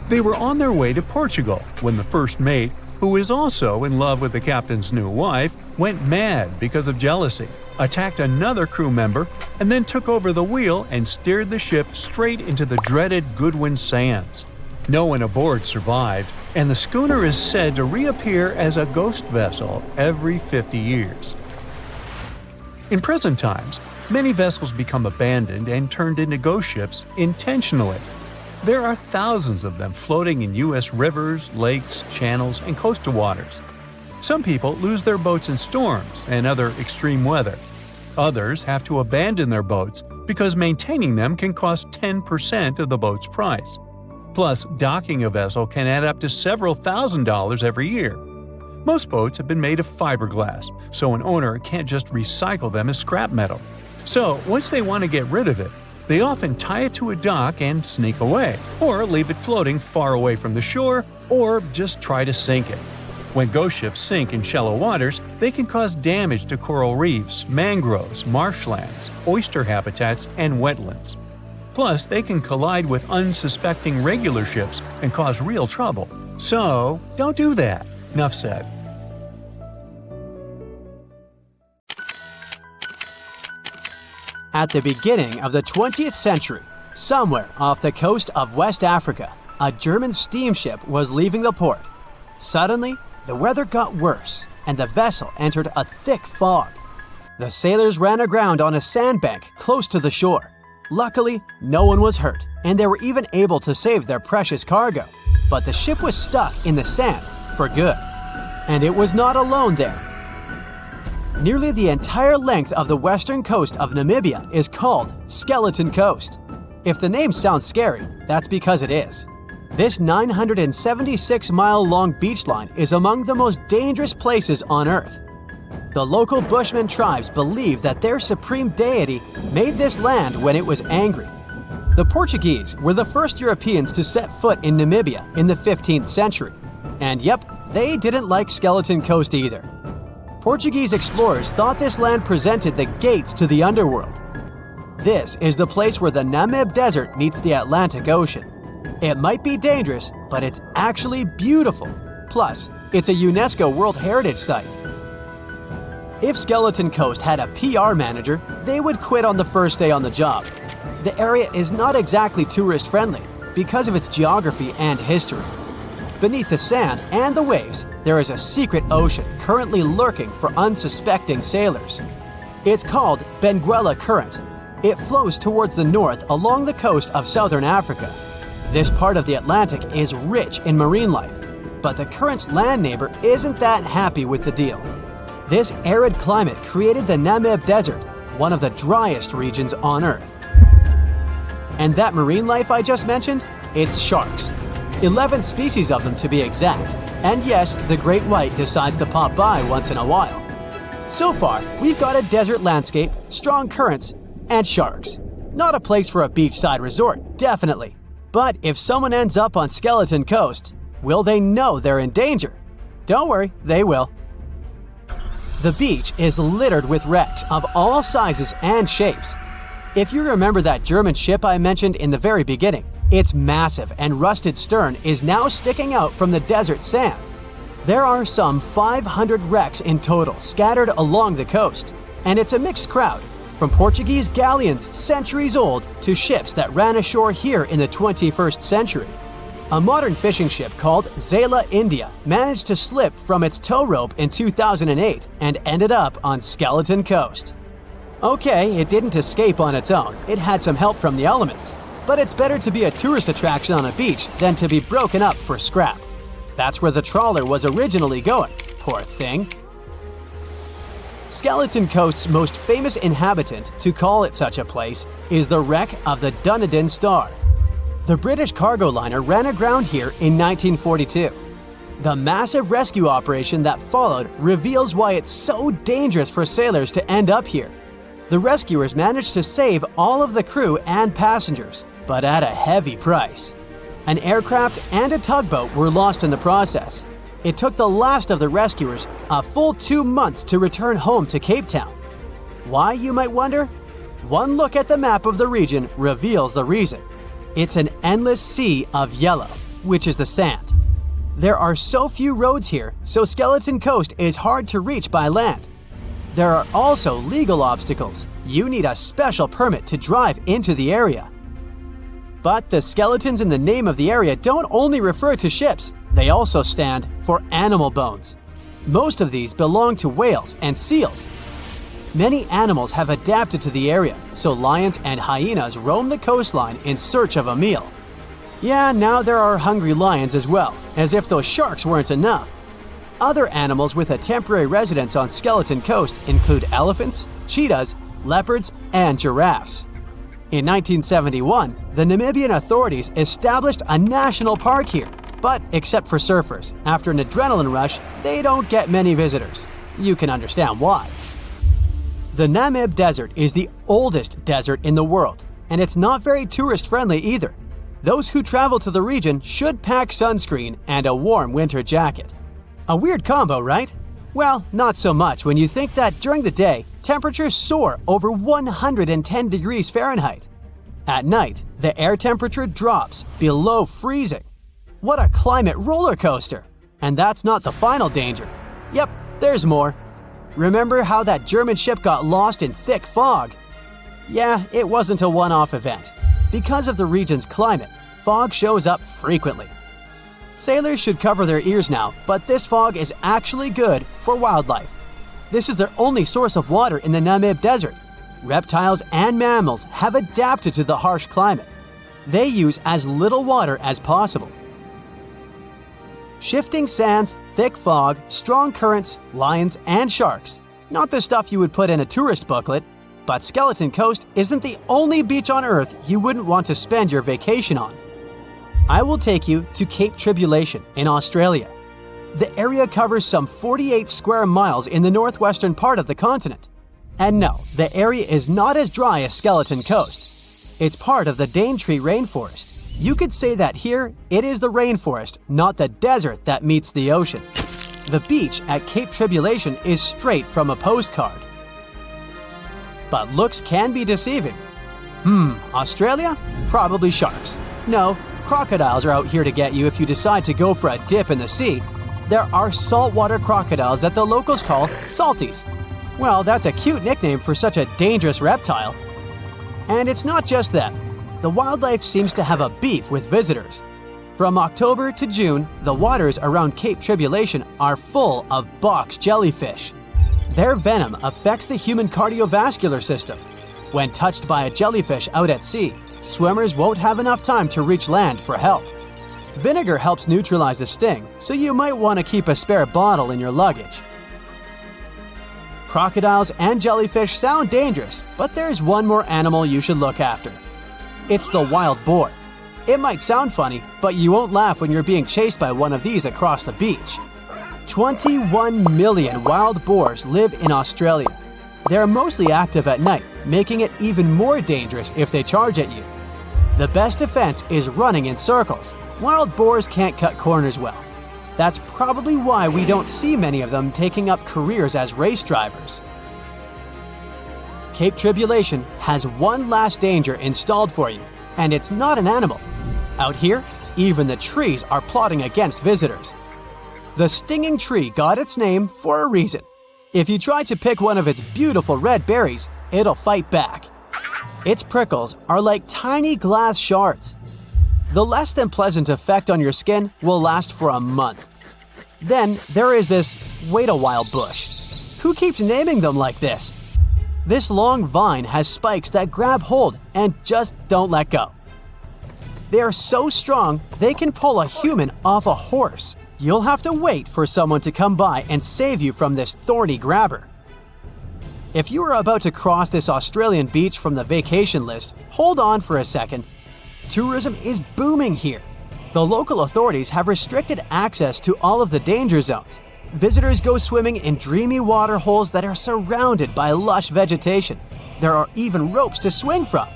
They were on their way to Portugal when the first mate, who is also in love with the captain's new wife, went mad because of jealousy, attacked another crew member, and then took over the wheel and steered the ship straight into the dreaded Goodwin Sands. No one aboard survived, and the schooner is said to reappear as a ghost vessel every 50 years. In present times, many vessels become abandoned and turned into ghost ships intentionally. There are thousands of them floating in U.S. rivers, lakes, channels, and coastal waters. Some people lose their boats in storms and other extreme weather. Others have to abandon their boats because maintaining them can cost 10% of the boat's price. Plus, docking a vessel can add up to several $1,000s every year. Most boats have been made of fiberglass, so an owner can't just recycle them as scrap metal. So, once they want to get rid of it, they often tie it to a dock and sneak away, or leave it floating far away from the shore, or just try to sink it. When ghost ships sink in shallow waters, they can cause damage to coral reefs, mangroves, marshlands, oyster habitats, and wetlands. Plus, they can collide with unsuspecting regular ships and cause real trouble. So, don't do that. Enough said. At the beginning of the 20th century, somewhere off the coast of West Africa, a German steamship was leaving the port. Suddenly, the weather got worse, and the vessel entered a thick fog. The sailors ran aground on a sandbank close to the shore. Luckily, no one was hurt, and they were even able to save their precious cargo. But the ship was stuck in the sand for good. And it was not alone there. Nearly the entire length of the western coast of Namibia is called Skeleton Coast. If the name sounds scary, that's because it is. This 976-mile-long beach line is among the most dangerous places on Earth. The local Bushman tribes believe that their supreme deity made this land when it was angry. The Portuguese were the first Europeans to set foot in Namibia in the 15th century. And yep, they didn't like Skeleton Coast either. Portuguese explorers thought this land presented the gates to the underworld. This is the place where the Namib Desert meets the Atlantic Ocean. It might be dangerous, but it's actually beautiful. Plus, it's a UNESCO World Heritage Site. If Skeleton Coast had a PR manager, they would quit on the first day on the job. The area is not exactly tourist-friendly because of its geography and history. Beneath the sand and the waves, there is a secret ocean currently lurking for unsuspecting sailors. It's called Benguela Current. It flows towards the north along the coast of southern Africa. This part of the Atlantic is rich in marine life, but the current's land neighbor isn't that happy with the deal. This arid climate created the Namib Desert, one of the driest regions on Earth. And that marine life I just mentioned? It's sharks. 11 species of them to be exact. And yes, the great white decides to pop by once in a while. So far, we've got a desert landscape, strong currents, and sharks. Not a place for a beachside resort, definitely. But if someone ends up on Skeleton Coast, will they know they're in danger? Don't worry, they will. The beach is littered with wrecks of all sizes and shapes. If you remember that German ship I mentioned in the very beginning, its massive and rusted stern is now sticking out from the desert sand. There are some 500 wrecks in total scattered along the coast, and it's a mixed crowd, from Portuguese galleons centuries old to ships that ran ashore here in the 21st century. A modern fishing ship called Zela India managed to slip from its tow rope in 2008 and ended up on Skeleton Coast. Okay, it didn't escape on its own, it had some help from the elements. But it's better to be a tourist attraction on a beach than to be broken up for scrap. That's where the trawler was originally going, poor thing. Skeleton Coast's most famous inhabitant, to call it such a place, is the wreck of the Dunedin Star. The British cargo liner ran aground here in 1942. The massive rescue operation that followed reveals why it's so dangerous for sailors to end up here. The rescuers managed to save all of the crew and passengers, but at a heavy price. An aircraft and a tugboat were lost in the process. It took the last of the rescuers a full 2 months to return home to Cape Town. Why, you might wonder? One look at the map of the region reveals the reason. It's an endless sea of yellow, which is the sand. There are so few roads here, so Skeleton Coast is hard to reach by land. There are also legal obstacles. You need a special permit to drive into the area. But the skeletons in the name of the area don't only refer to ships, they also stand for animal bones. Most of these belong to whales and seals. Many animals have adapted to the area, so lions and hyenas roam the coastline in search of a meal. Yeah, now there are hungry lions as well, as if those sharks weren't enough. Other animals with a temporary residence on Skeleton Coast include elephants, cheetahs, leopards, and giraffes. In 1971, the Namibian authorities established a national park here, but except for surfers, after an adrenaline rush, they don't get many visitors. You can understand why. The Namib Desert is the oldest desert in the world, and it's not very tourist-friendly either. Those who travel to the region should pack sunscreen and a warm winter jacket. A weird combo, right? Well, not so much when you think that during the day, temperatures soar over 110 degrees Fahrenheit. At night, the air temperature drops below freezing. What a climate roller coaster! And that's not the final danger. Yep, there's more. Remember how that German ship got lost in thick fog? Yeah, it wasn't a one-off event. Because of the region's climate, fog shows up frequently. Sailors should cover their ears now, but this fog is actually good for wildlife. This is their only source of water in the Namib Desert. Reptiles and mammals have adapted to the harsh climate. They use as little water as possible. Shifting sands, thick fog, strong currents, lions, and sharks. Not the stuff you would put in a tourist booklet, but Skeleton Coast isn't the only beach on Earth you wouldn't want to spend your vacation on. I will take you to Cape Tribulation in Australia. The area covers some 48 square miles in the northwestern part of the continent. And no, the area is not as dry as Skeleton Coast. It's part of the Daintree rainforest. You could say that here, it is the rainforest, not the desert that meets the ocean. The beach at Cape Tribulation is straight from a postcard. But looks can be deceiving. Australia? Probably sharks. No, crocodiles are out here to get you if you decide to go for a dip in the sea. There are saltwater crocodiles that the locals call salties. Well, that's a cute nickname for such a dangerous reptile. And it's not just that. The wildlife seems to have a beef with visitors. From October to June, the waters around Cape Tribulation are full of box jellyfish. Their venom affects the human cardiovascular system. When touched by a jellyfish out at sea, swimmers won't have enough time to reach land for help. Vinegar helps neutralize the sting, so you might want to keep a spare bottle in your luggage. Crocodiles and jellyfish sound dangerous, but there's one more animal you should look after. It's the wild boar. It might sound funny, but you won't laugh when you're being chased by one of these across the beach. 21 million wild boars live in Australia. They're mostly active at night, making it even more dangerous if they charge at you. The best defense is running in circles. Wild boars can't cut corners well. That's probably why we don't see many of them taking up careers as race drivers. Cape Tribulation has one last danger installed for you, and it's not an animal. Out here, even the trees are plotting against visitors. The stinging tree got its name for a reason. If you try to pick one of its beautiful red berries, it'll fight back. Its prickles are like tiny glass shards. The less than pleasant effect on your skin will last for a month. Then there is this wait a while bush. Who keeps naming them like this? This long vine has spikes that grab hold and just don't let go. They are so strong they can pull a human off a horse. You'll have to wait for someone to come by and save you from this thorny grabber. If you are about to cross this Australian beach from the vacation list, hold on for a second. Tourism is booming here. The local authorities have restricted access to all of the danger zones. Visitors go swimming in dreamy water holes that are surrounded by lush vegetation. There are even ropes to swing from.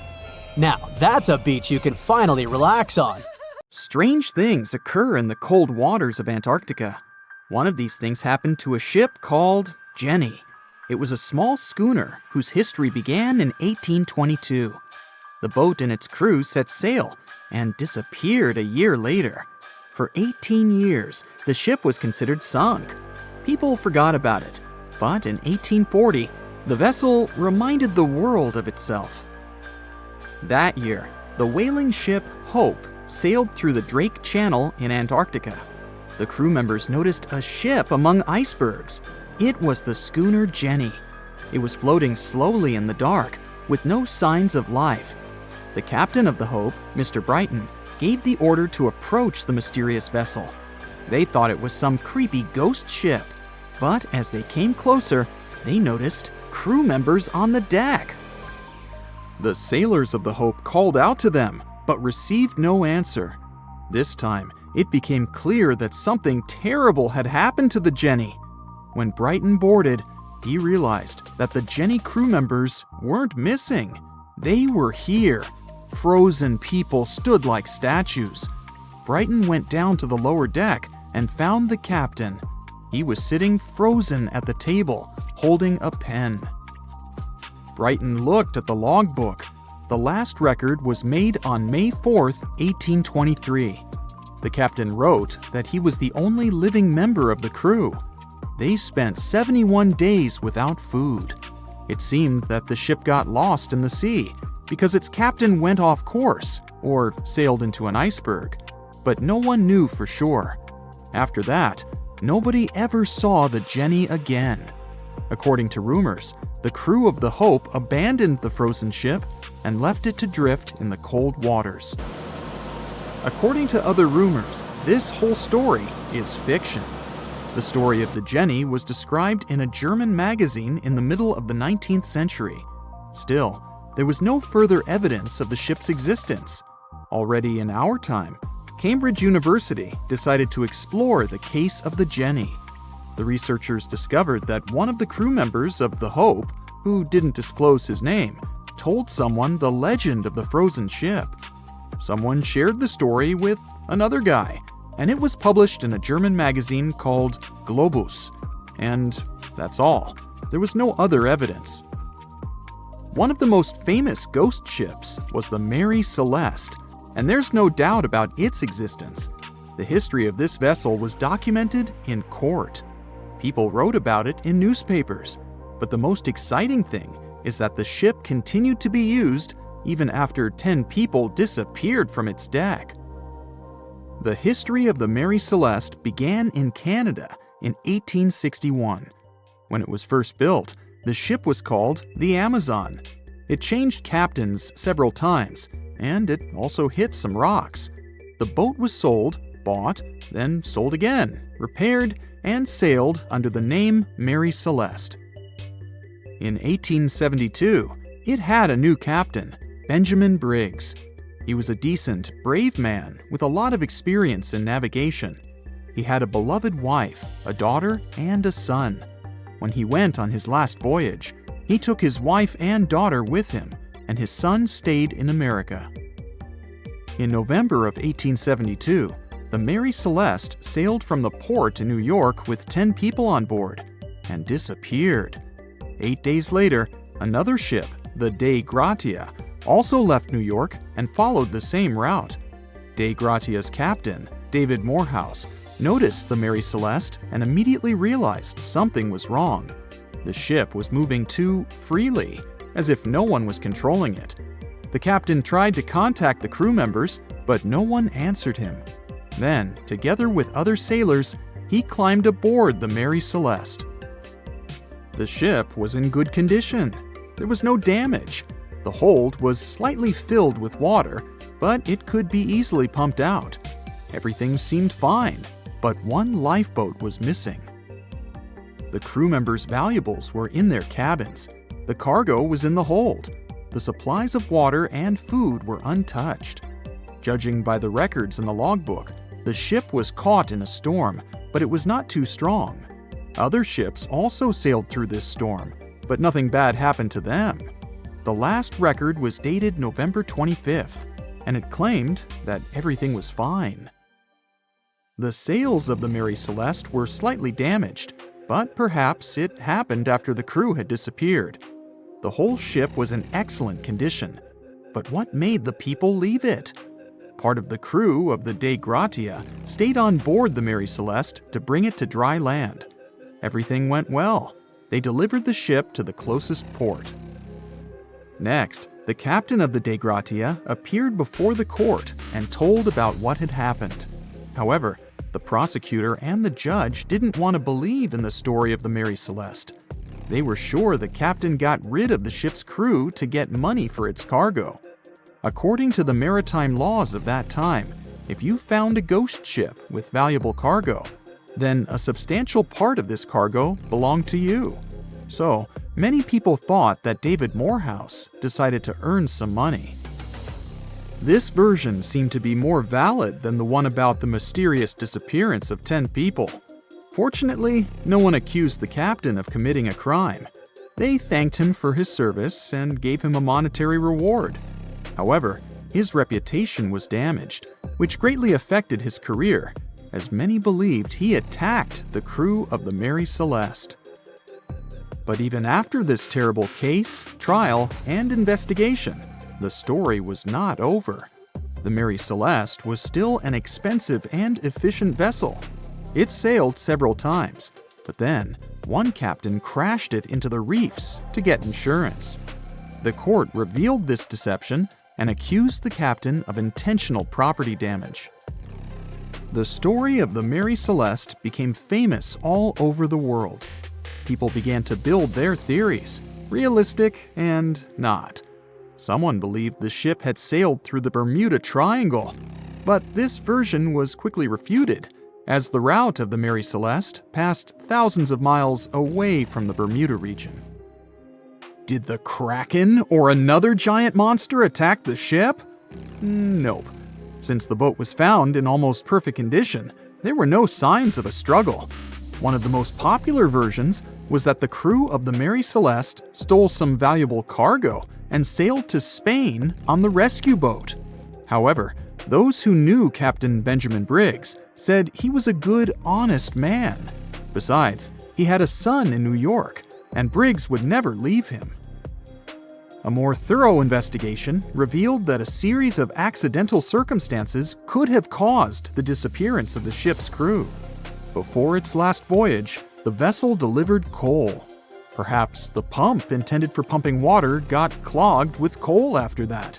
Now, that's a beach you can finally relax on. Strange things occur in the cold waters of Antarctica. One of these things happened to a ship called Jenny. It was a small schooner whose history began in 1822. The boat and its crew set sail and disappeared a year later. For 18 years, the ship was considered sunk. People forgot about it, but in 1840, the vessel reminded the world of itself. That year, the whaling ship Hope sailed through the Drake Channel in Antarctica. The crew members noticed a ship among icebergs. It was the schooner Jenny. It was floating slowly in the dark, with no signs of life. The captain of the Hope, Mr. Brighton, gave the order to approach the mysterious vessel. They thought it was some creepy ghost ship, but as they came closer, they noticed crew members on the deck. The sailors of the Hope called out to them, but received no answer. This time, it became clear that something terrible had happened to the Jenny. When Brighton boarded, he realized that the Jenny crew members weren't missing. They were here. Frozen people stood like statues. Brighton went down to the lower deck and found the captain. He was sitting frozen at the table, holding a pen. Brighton looked at the logbook. The last record was made on May 4th, 1823. The captain wrote that he was the only living member of the crew. They spent 71 days without food. It seemed that the ship got lost in the sea because its captain went off course or sailed into an iceberg, but no one knew for sure. After that, nobody ever saw the Jenny again. According to rumors, the crew of the Hope abandoned the frozen ship and left it to drift in the cold waters. According to other rumors, this whole story is fiction. The story of the Jenny was described in a German magazine in the middle of the 19th century. Still, there was no further evidence of the ship's existence. Already in our time, Cambridge University decided to explore the case of the Jenny. The researchers discovered that one of the crew members of the Hope, who didn't disclose his name, told someone the legend of the frozen ship. Someone shared the story with another guy, and it was published in a German magazine called Globus. And that's all. There was no other evidence. One of the most famous ghost ships was the Mary Celeste, and there's no doubt about its existence. The history of this vessel was documented in court. People wrote about it in newspapers, but the most exciting thing is that the ship continued to be used even after 10 people disappeared from its deck. The history of the Mary Celeste began in Canada in 1861. When it was first built, the ship was called the Amazon. It changed captains several times, and it also hit some rocks. The boat was sold, bought, then sold again, repaired, and sailed under the name Mary Celeste. In 1872, it had a new captain, Benjamin Briggs. He was a decent, brave man with a lot of experience in navigation. He had a beloved wife, a daughter, and a son. When he went on his last voyage, he took his wife and daughter with him, and his son stayed in America. In November of 1872, the Mary Celeste sailed from the port in New York with 10 people on board and disappeared. 8 days later, another ship, the Dei Gratia, also left New York and followed the same route. Dei Gratia's captain, David Morehouse, noticed the Mary Celeste and immediately realized something was wrong. The ship was moving too freely, as if no one was controlling it. The captain tried to contact the crew members, but no one answered him. Then, together with other sailors, he climbed aboard the Mary Celeste. The ship was in good condition. There was no damage. The hold was slightly filled with water, but it could be easily pumped out. Everything seemed fine, but one lifeboat was missing. The crew members' valuables were in their cabins. The cargo was in the hold. The supplies of water and food were untouched. Judging by the records in the logbook, the ship was caught in a storm, but it was not too strong. Other ships also sailed through this storm, but nothing bad happened to them. The last record was dated November 25th, and it claimed that everything was fine. The sails of the Mary Celeste were slightly damaged, but perhaps it happened after the crew had disappeared. The whole ship was in excellent condition, but what made the people leave it? Part of the crew of the Dei Gratia stayed on board the Mary Celeste to bring it to dry land. Everything went well. They delivered the ship to the closest port. Next, the captain of the Dei Gratia appeared before the court and told about what had happened. However, the prosecutor and the judge didn't want to believe in the story of the Mary Celeste. They were sure the captain got rid of the ship's crew to get money for its cargo. According to the maritime laws of that time, if you found a ghost ship with valuable cargo, then a substantial part of this cargo belonged to you. So, many people thought that David Morehouse decided to earn some money. This version seemed to be more valid than the one about the mysterious disappearance of 10 people. Fortunately, no one accused the captain of committing a crime. They thanked him for his service and gave him a monetary reward. However, his reputation was damaged, which greatly affected his career, as many believed he attacked the crew of the Mary Celeste. But even after this terrible case, trial, and investigation, the story was not over. The Mary Celeste was still an expensive and efficient vessel. It sailed several times, but then one captain crashed it into the reefs to get insurance. The court revealed this deception and accused the captain of intentional property damage. The story of the Mary Celeste became famous all over the world. People began to build their theories, realistic and not. Someone believed the ship had sailed through the Bermuda Triangle, but this version was quickly refuted, as the route of the Mary Celeste passed thousands of miles away from the Bermuda region. Did the Kraken or another giant monster attack the ship? Nope. Since the boat was found in almost perfect condition, there were no signs of a struggle. One of the most popular versions was that the crew of the Mary Celeste stole some valuable cargo and sailed to Spain on the rescue boat. However, those who knew Captain Benjamin Briggs said he was a good, honest man. Besides, he had a son in New York, and Briggs would never leave him. A more thorough investigation revealed that a series of accidental circumstances could have caused the disappearance of the ship's crew. Before its last voyage, the vessel delivered coal. Perhaps the pump intended for pumping water got clogged with coal after that,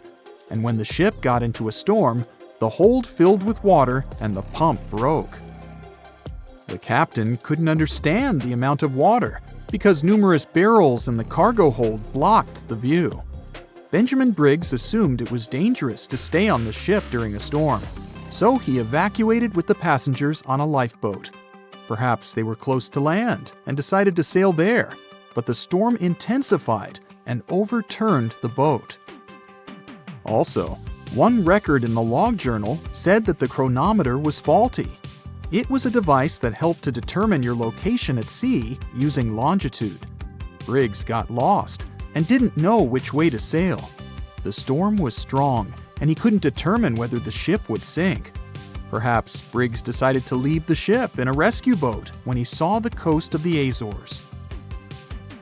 and when the ship got into a storm, the hold filled with water and the pump broke. The captain couldn't understand the amount of water because numerous barrels in the cargo hold blocked the view. Benjamin Briggs assumed it was dangerous to stay on the ship during a storm, so he evacuated with the passengers on a lifeboat. Perhaps they were close to land and decided to sail there, but the storm intensified and overturned the boat. Also, one record in the log journal said that the chronometer was faulty. It was a device that helped to determine your location at sea using longitude. Briggs got lost and didn't know which way to sail. The storm was strong, and he couldn't determine whether the ship would sink. Perhaps Briggs decided to leave the ship in a rescue boat when he saw the coast of the Azores.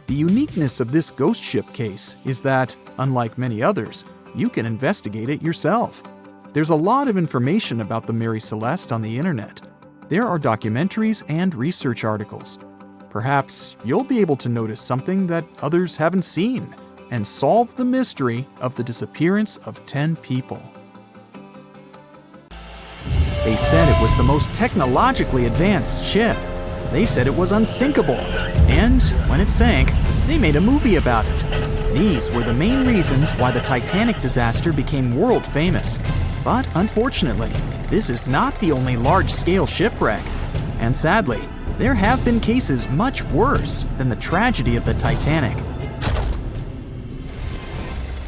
The uniqueness of this ghost ship case is that, unlike many others, you can investigate it yourself. There's a lot of information about the Mary Celeste on the internet. There are documentaries and research articles. Perhaps you'll be able to notice something that others haven't seen and solve the mystery of the disappearance of 10 people. They said it was the most technologically advanced ship. They said it was unsinkable, and when it sank, they made a movie about it. These were the main reasons why the Titanic disaster became world famous. But unfortunately, this is not the only large-scale shipwreck. And sadly, there have been cases much worse than the tragedy of the Titanic.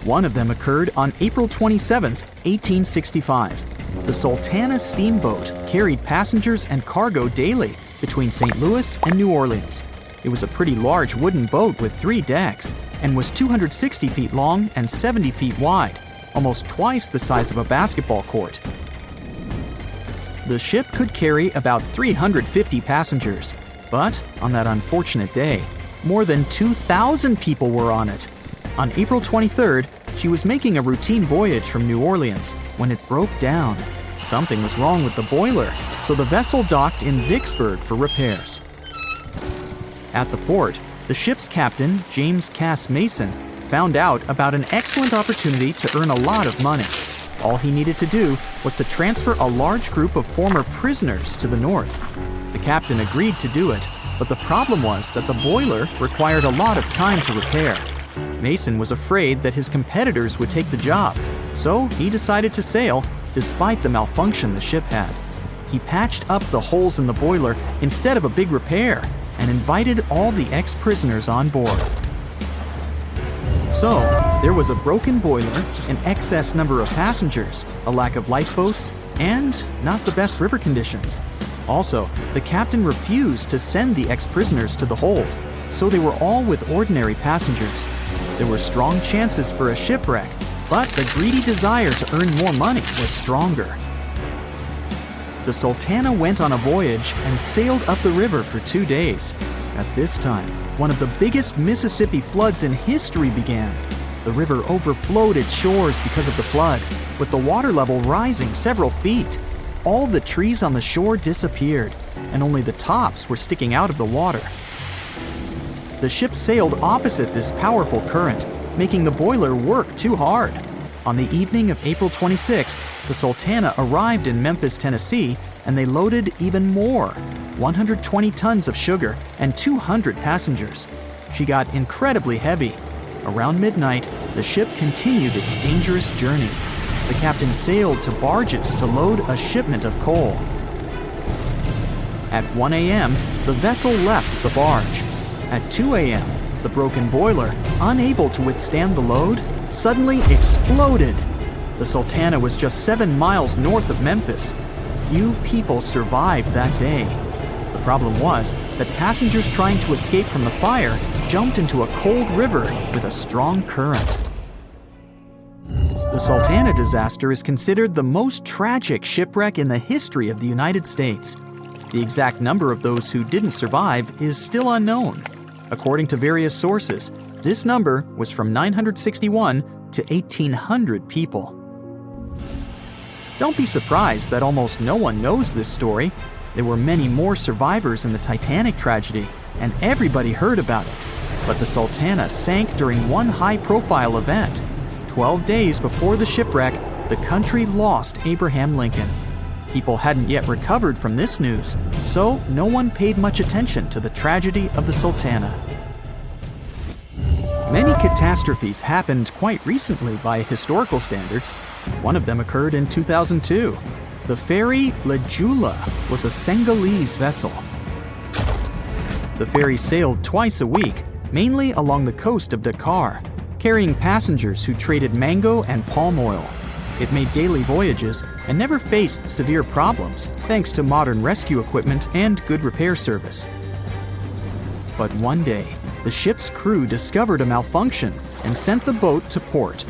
One of them occurred on April 27, 1865. The Sultana steamboat carried passengers and cargo daily between St. Louis and New Orleans. It was a pretty large wooden boat with 3 decks and was 260 feet long and 70 feet wide, almost twice the size of a basketball court. The ship could carry about 350 passengers, but on that unfortunate day, more than 2,000 people were on it. On April 23rd, she was making a routine voyage from New Orleans when it broke down. Something was wrong with the boiler, so the vessel docked in Vicksburg for repairs. At the port, the ship's captain, James Cass Mason, found out about an excellent opportunity to earn a lot of money. All he needed to do was to transfer a large group of former prisoners to the north. The captain agreed to do it, but the problem was that the boiler required a lot of time to repair. Mason was afraid that his competitors would take the job, so he decided to sail despite the malfunction the ship had. He patched up the holes in the boiler instead of a big repair and invited all the ex-prisoners on board. So, there was a broken boiler, an excess number of passengers, a lack of lifeboats, and not the best river conditions. Also, the captain refused to send the ex-prisoners to the hold, so they were all with ordinary passengers. There were strong chances for a shipwreck, but the greedy desire to earn more money was stronger. the Sultana went on a voyage and sailed up the river for 2 days. At this time, one of the biggest Mississippi floods in history began. The river overflowed its shores because of the flood, with the water level rising several feet. All the trees on the shore disappeared, and only the tops were sticking out of the water. The ship sailed opposite this powerful current, making the boiler work too hard. On the evening of April 26th, the Sultana arrived in Memphis, Tennessee, and they loaded even more, 120 tons of sugar and 200 passengers. She got incredibly heavy. Around midnight, the ship continued its dangerous journey. The captain sailed to barges to load a shipment of coal. At 1 a.m., the vessel left the barge. At 2 a.m., the broken boiler, unable to withstand the load, suddenly exploded. The Sultana was just 7 miles north of Memphis. Few people survived that day. The problem was that passengers trying to escape from the fire jumped into a cold river with a strong current. The Sultana disaster is considered the most tragic shipwreck in the history of the United States. The exact number of those who didn't survive is still unknown. According to various sources, this number was from 961 to 1,800 people. Don't be surprised that almost no one knows this story. There were many more survivors in the Titanic tragedy, and everybody heard about it. But the Sultana sank during one high-profile event. 12 days before the shipwreck, the country lost Abraham Lincoln. People hadn't yet recovered from this news, so no one paid much attention to the tragedy of the Sultana. Many catastrophes happened quite recently by historical standards. One of them occurred in 2002. The ferry Joola was a Senegalese vessel. The ferry sailed twice a week, mainly along the coast of Dakar, carrying passengers who traded mango and palm oil. It made daily voyages and never faced severe problems thanks to modern rescue equipment and good repair service. But one day, the ship's crew discovered a malfunction and sent the boat to port.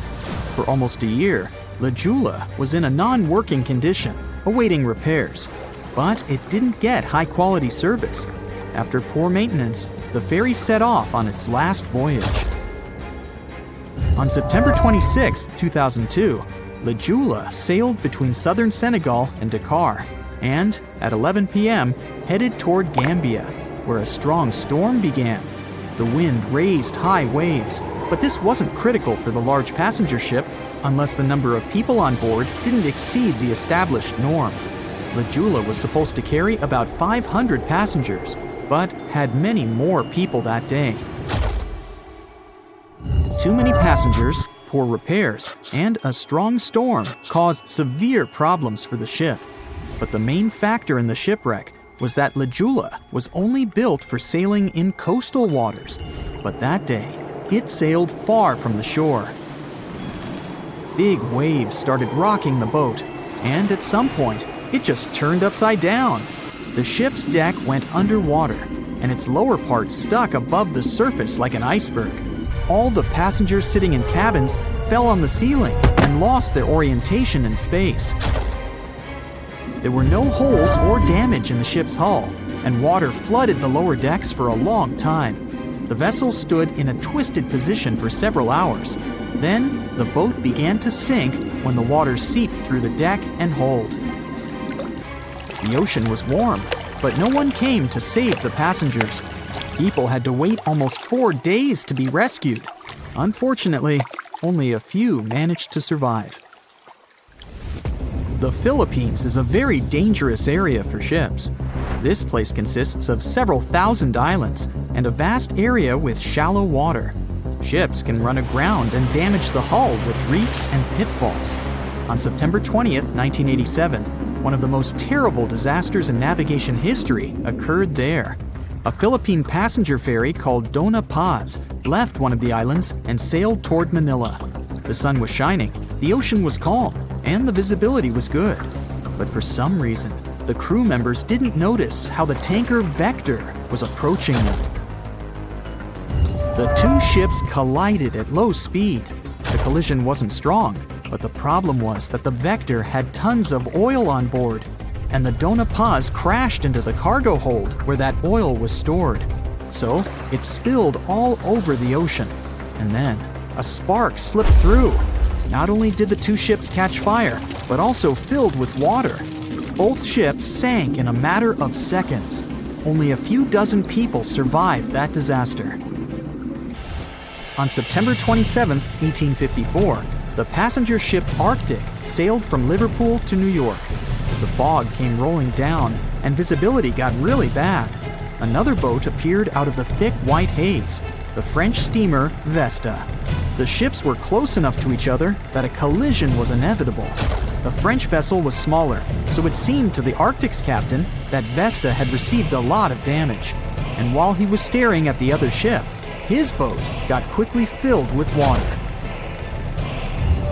For almost a year, Joola was in a non-working condition, awaiting repairs. But it didn't get high-quality service. After poor maintenance, the ferry set off on its last voyage. On September 26, 2002, Joola sailed between southern Senegal and Dakar, and at 11 p.m. headed toward Gambia, where a strong storm began. The wind raised high waves, but this wasn't critical for the large passenger ship unless the number of people on board didn't exceed the established norm. Joola was supposed to carry about 500 passengers, but had many more people that day. Too many passengers, poor repairs, and a strong storm caused severe problems for the ship. But the main factor in the shipwreck was that Joola was only built for sailing in coastal waters, but that day, it sailed far from the shore. Big waves started rocking the boat, and at some point, it just turned upside down. The ship's deck went underwater, and its lower part stuck above the surface like an iceberg. All the passengers sitting in cabins fell on the ceiling and lost their orientation in space. There were no holes or damage in the ship's hull, and water flooded the lower decks for a long time. The vessel stood in a twisted position for several hours. Then, the boat began to sink when the water seeped through the deck and hold. The ocean was warm, but no one came to save the passengers. People had to wait almost 4 days to be rescued. Unfortunately, only a few managed to survive. The Philippines is a very dangerous area for ships. This place consists of several thousand islands and a vast area with shallow water. Ships can run aground and damage the hull with reefs and pitfalls. On September 20th, 1987, one of the most terrible disasters in navigation history occurred there. A Philippine passenger ferry called Dona Paz left one of the islands and sailed toward Manila. The sun was shining, the ocean was calm, and the visibility was good. But for some reason, the crew members didn't notice how the tanker Vector was approaching them. The two ships collided at low speed. The collision wasn't strong, but the problem was that the Vector had tons of oil on board, and the Dona Paz crashed into the cargo hold where that oil was stored. So it spilled all over the ocean, and then a spark slipped through. Not only did the two ships catch fire, but also filled with water. Both ships sank in a matter of seconds. Only a few dozen people survived that disaster. On September 27, 1854, the passenger ship Arctic sailed from Liverpool to New York. The fog came rolling down, and visibility got really bad. Another boat appeared out of the thick white haze, the French steamer Vesta. The ships were close enough to each other that a collision was inevitable. The French vessel was smaller, so it seemed to the Arctic's captain that Vesta had received a lot of damage. And while he was staring at the other ship, his boat got quickly filled with water.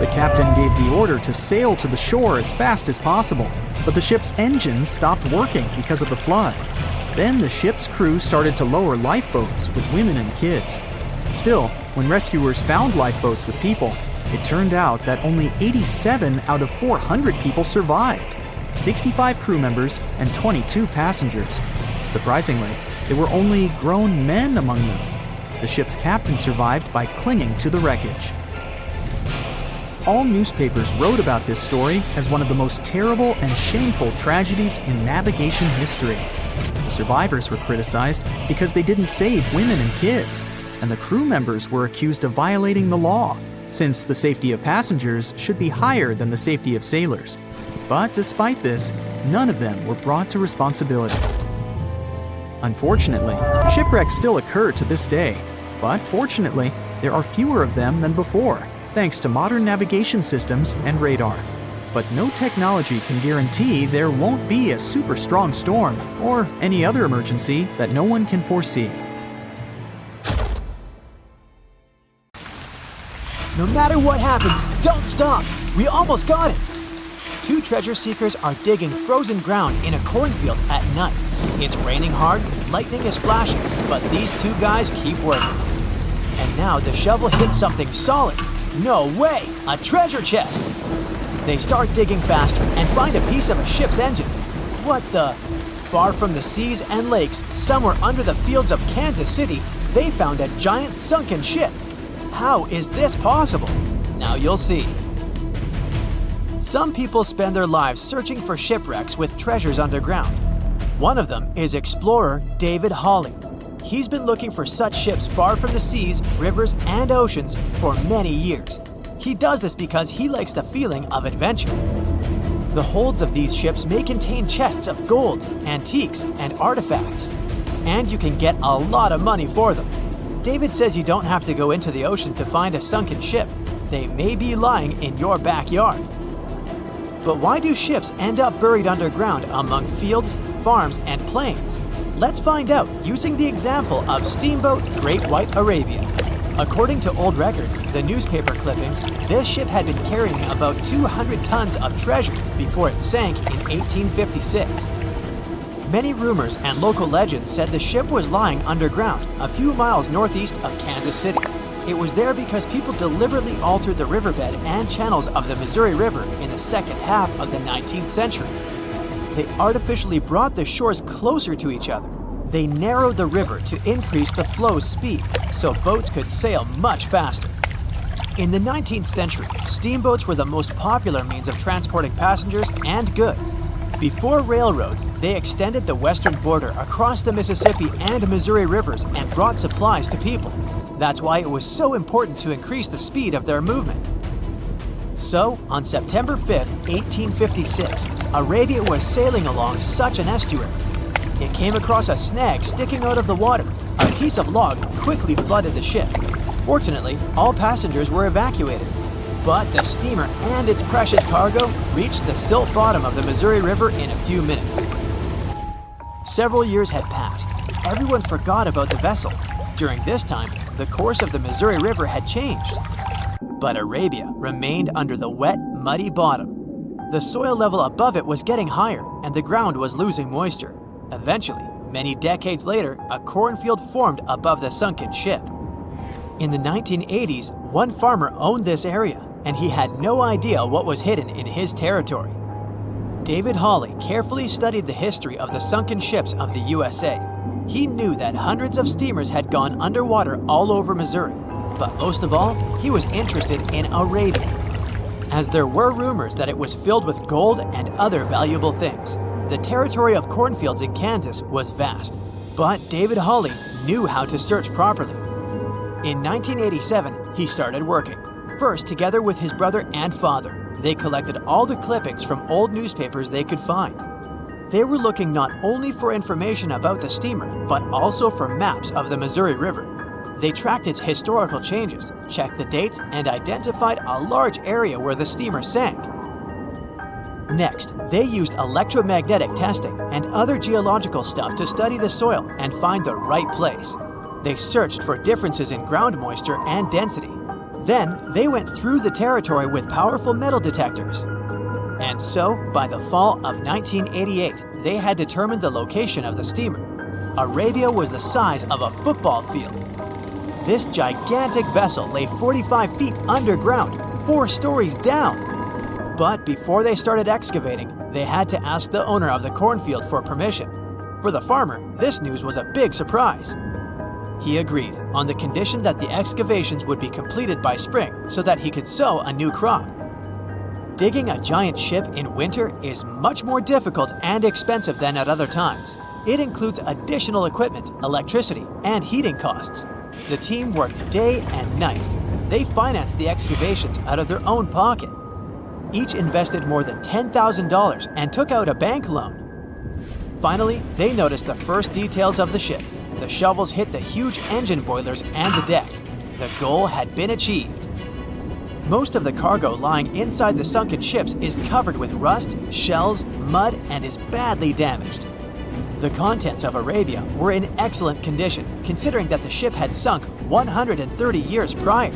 The captain gave the order to sail to the shore as fast as possible, but the ship's engines stopped working because of the flood. Then the ship's crew started to lower lifeboats with women and kids. Still, when rescuers found lifeboats with people, it turned out that only 87 out of 400 people survived, 65 crew members and 22 passengers. Surprisingly, there were only grown men among them. The ship's captain survived by clinging to the wreckage. All newspapers wrote about this story as one of the most terrible and shameful tragedies in navigation history. Survivors were criticized because they didn't save women and kids, and the crew members were accused of violating the law, since the safety of passengers should be higher than the safety of sailors. But despite this, none of them were brought to responsibility. Unfortunately, shipwrecks still occur to this day, but fortunately, there are fewer of them than before, thanks to modern navigation systems and radar. But no technology can guarantee there won't be a super strong storm or any other emergency that no one can foresee. No matter what happens, don't stop! We almost got it! Two treasure seekers are digging frozen ground in a cornfield at night. It's raining hard, lightning is flashing, but these two guys keep working. And now the shovel hits something solid. No way! A treasure chest! They start digging faster and find a piece of a ship's engine. What the? Far from the seas and lakes, somewhere under the fields of Kansas City, they found a giant sunken ship. How is this possible? Now you'll see. Some people spend their lives searching for shipwrecks with treasures underground. One of them is explorer David Hawley. He's been looking for such ships far from the seas, rivers, and oceans for many years. He does this because he likes the feeling of adventure. The holds of these ships may contain chests of gold, antiques, and artifacts, and you can get a lot of money for them. David says you don't have to go into the ocean to find a sunken ship. They may be lying in your backyard. But why do ships end up buried underground among fields, farms, and plains? Let's find out using the example of steamboat Great White Arabia. According to old records, the newspaper clippings, this ship had been carrying about 200 tons of treasure before it sank in 1856. Many rumors and local legends said the ship was lying underground a few miles northeast of Kansas City. It was there because people deliberately altered the riverbed and channels of the Missouri River in the second half of the 19th century. They artificially brought the shores closer to each other. They narrowed the river to increase the flow's speed, so boats could sail much faster. In the 19th century, steamboats were the most popular means of transporting passengers and goods. Before railroads, they extended the western border across the Mississippi and Missouri rivers and brought supplies to people. That's why it was so important to increase the speed of their movement. So, on September 5, 1856, Arabia was sailing along such an estuary. It came across a snag sticking out of the water. A piece of log quickly flooded the ship. Fortunately, all passengers were evacuated. But the steamer and its precious cargo reached the silt bottom of the Missouri River in a few minutes. Several years had passed. Everyone forgot about the vessel. During this time, the course of the Missouri River had changed. But Arabia remained under the wet, muddy bottom. The soil level above it was getting higher, and the ground was losing moisture. Eventually, many decades later, a cornfield formed above the sunken ship. In the 1980s, one farmer owned this area, and he had no idea what was hidden in his territory. David Hawley carefully studied the history of the sunken ships of the USA. He knew that hundreds of steamers had gone underwater all over Missouri, but most of all, he was interested in Arabia, as there were rumors that it was filled with gold and other valuable things. The territory of cornfields in Kansas was vast, but David Hawley knew how to search properly. In 1987, he started working, first together with his brother and father. They collected all the clippings from old newspapers they could find. They were looking not only for information about the steamer, but also for maps of the Missouri River. They tracked its historical changes, checked the dates, and identified a large area where the steamer sank. Next, they used electromagnetic testing and other geological stuff to study the soil and find the right place. They searched for differences in ground moisture and density. Then, they went through the territory with powerful metal detectors. And so, by the fall of 1988, they had determined the location of the steamer. Arabia was the size of a football field. This gigantic vessel lay 45 feet underground, 4 stories down. But before they started excavating, they had to ask the owner of the cornfield for permission. For the farmer, this news was a big surprise. He agreed, on the condition that the excavations would be completed by spring so that he could sow a new crop. Digging a giant ship in winter is much more difficult and expensive than at other times. It includes additional equipment, electricity, and heating costs. The team worked day and night. They financed the excavations out of their own pocket. Each invested more than $10,000 and took out a bank loan. Finally, they noticed the first details of the ship. The shovels hit the huge engine boilers and the deck. The goal had been achieved. Most of the cargo lying inside the sunken ships is covered with rust, shells, mud, and is badly damaged. The contents of Arabia were in excellent condition, considering that the ship had sunk 130 years prior.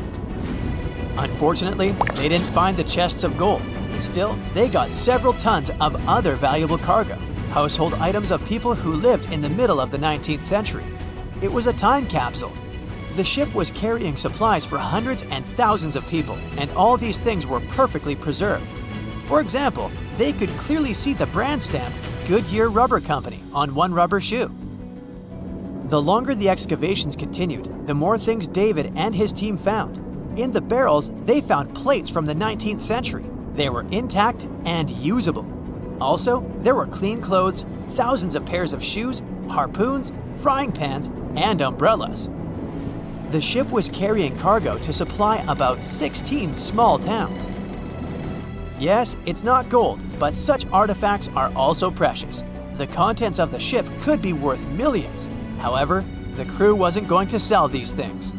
Unfortunately, they didn't find the chests of gold. Still, they got several tons of other valuable cargo. Household items of people who lived in the middle of the 19th century. It was a time capsule. The ship was carrying supplies for hundreds and thousands of people, and all these things were perfectly preserved. For example, they could clearly see the brand stamp Goodyear Rubber Company on one rubber shoe. The longer the excavations continued, the more things David and his team found. In the barrels, they found plates from the 19th century. They were intact and usable. Also, there were clean clothes, thousands of pairs of shoes, harpoons, frying pans, and umbrellas. The ship was carrying cargo to supply about 16 small towns. Yes, it's not gold, but such artifacts are also precious. The contents of the ship could be worth millions. However, the crew wasn't going to sell these things.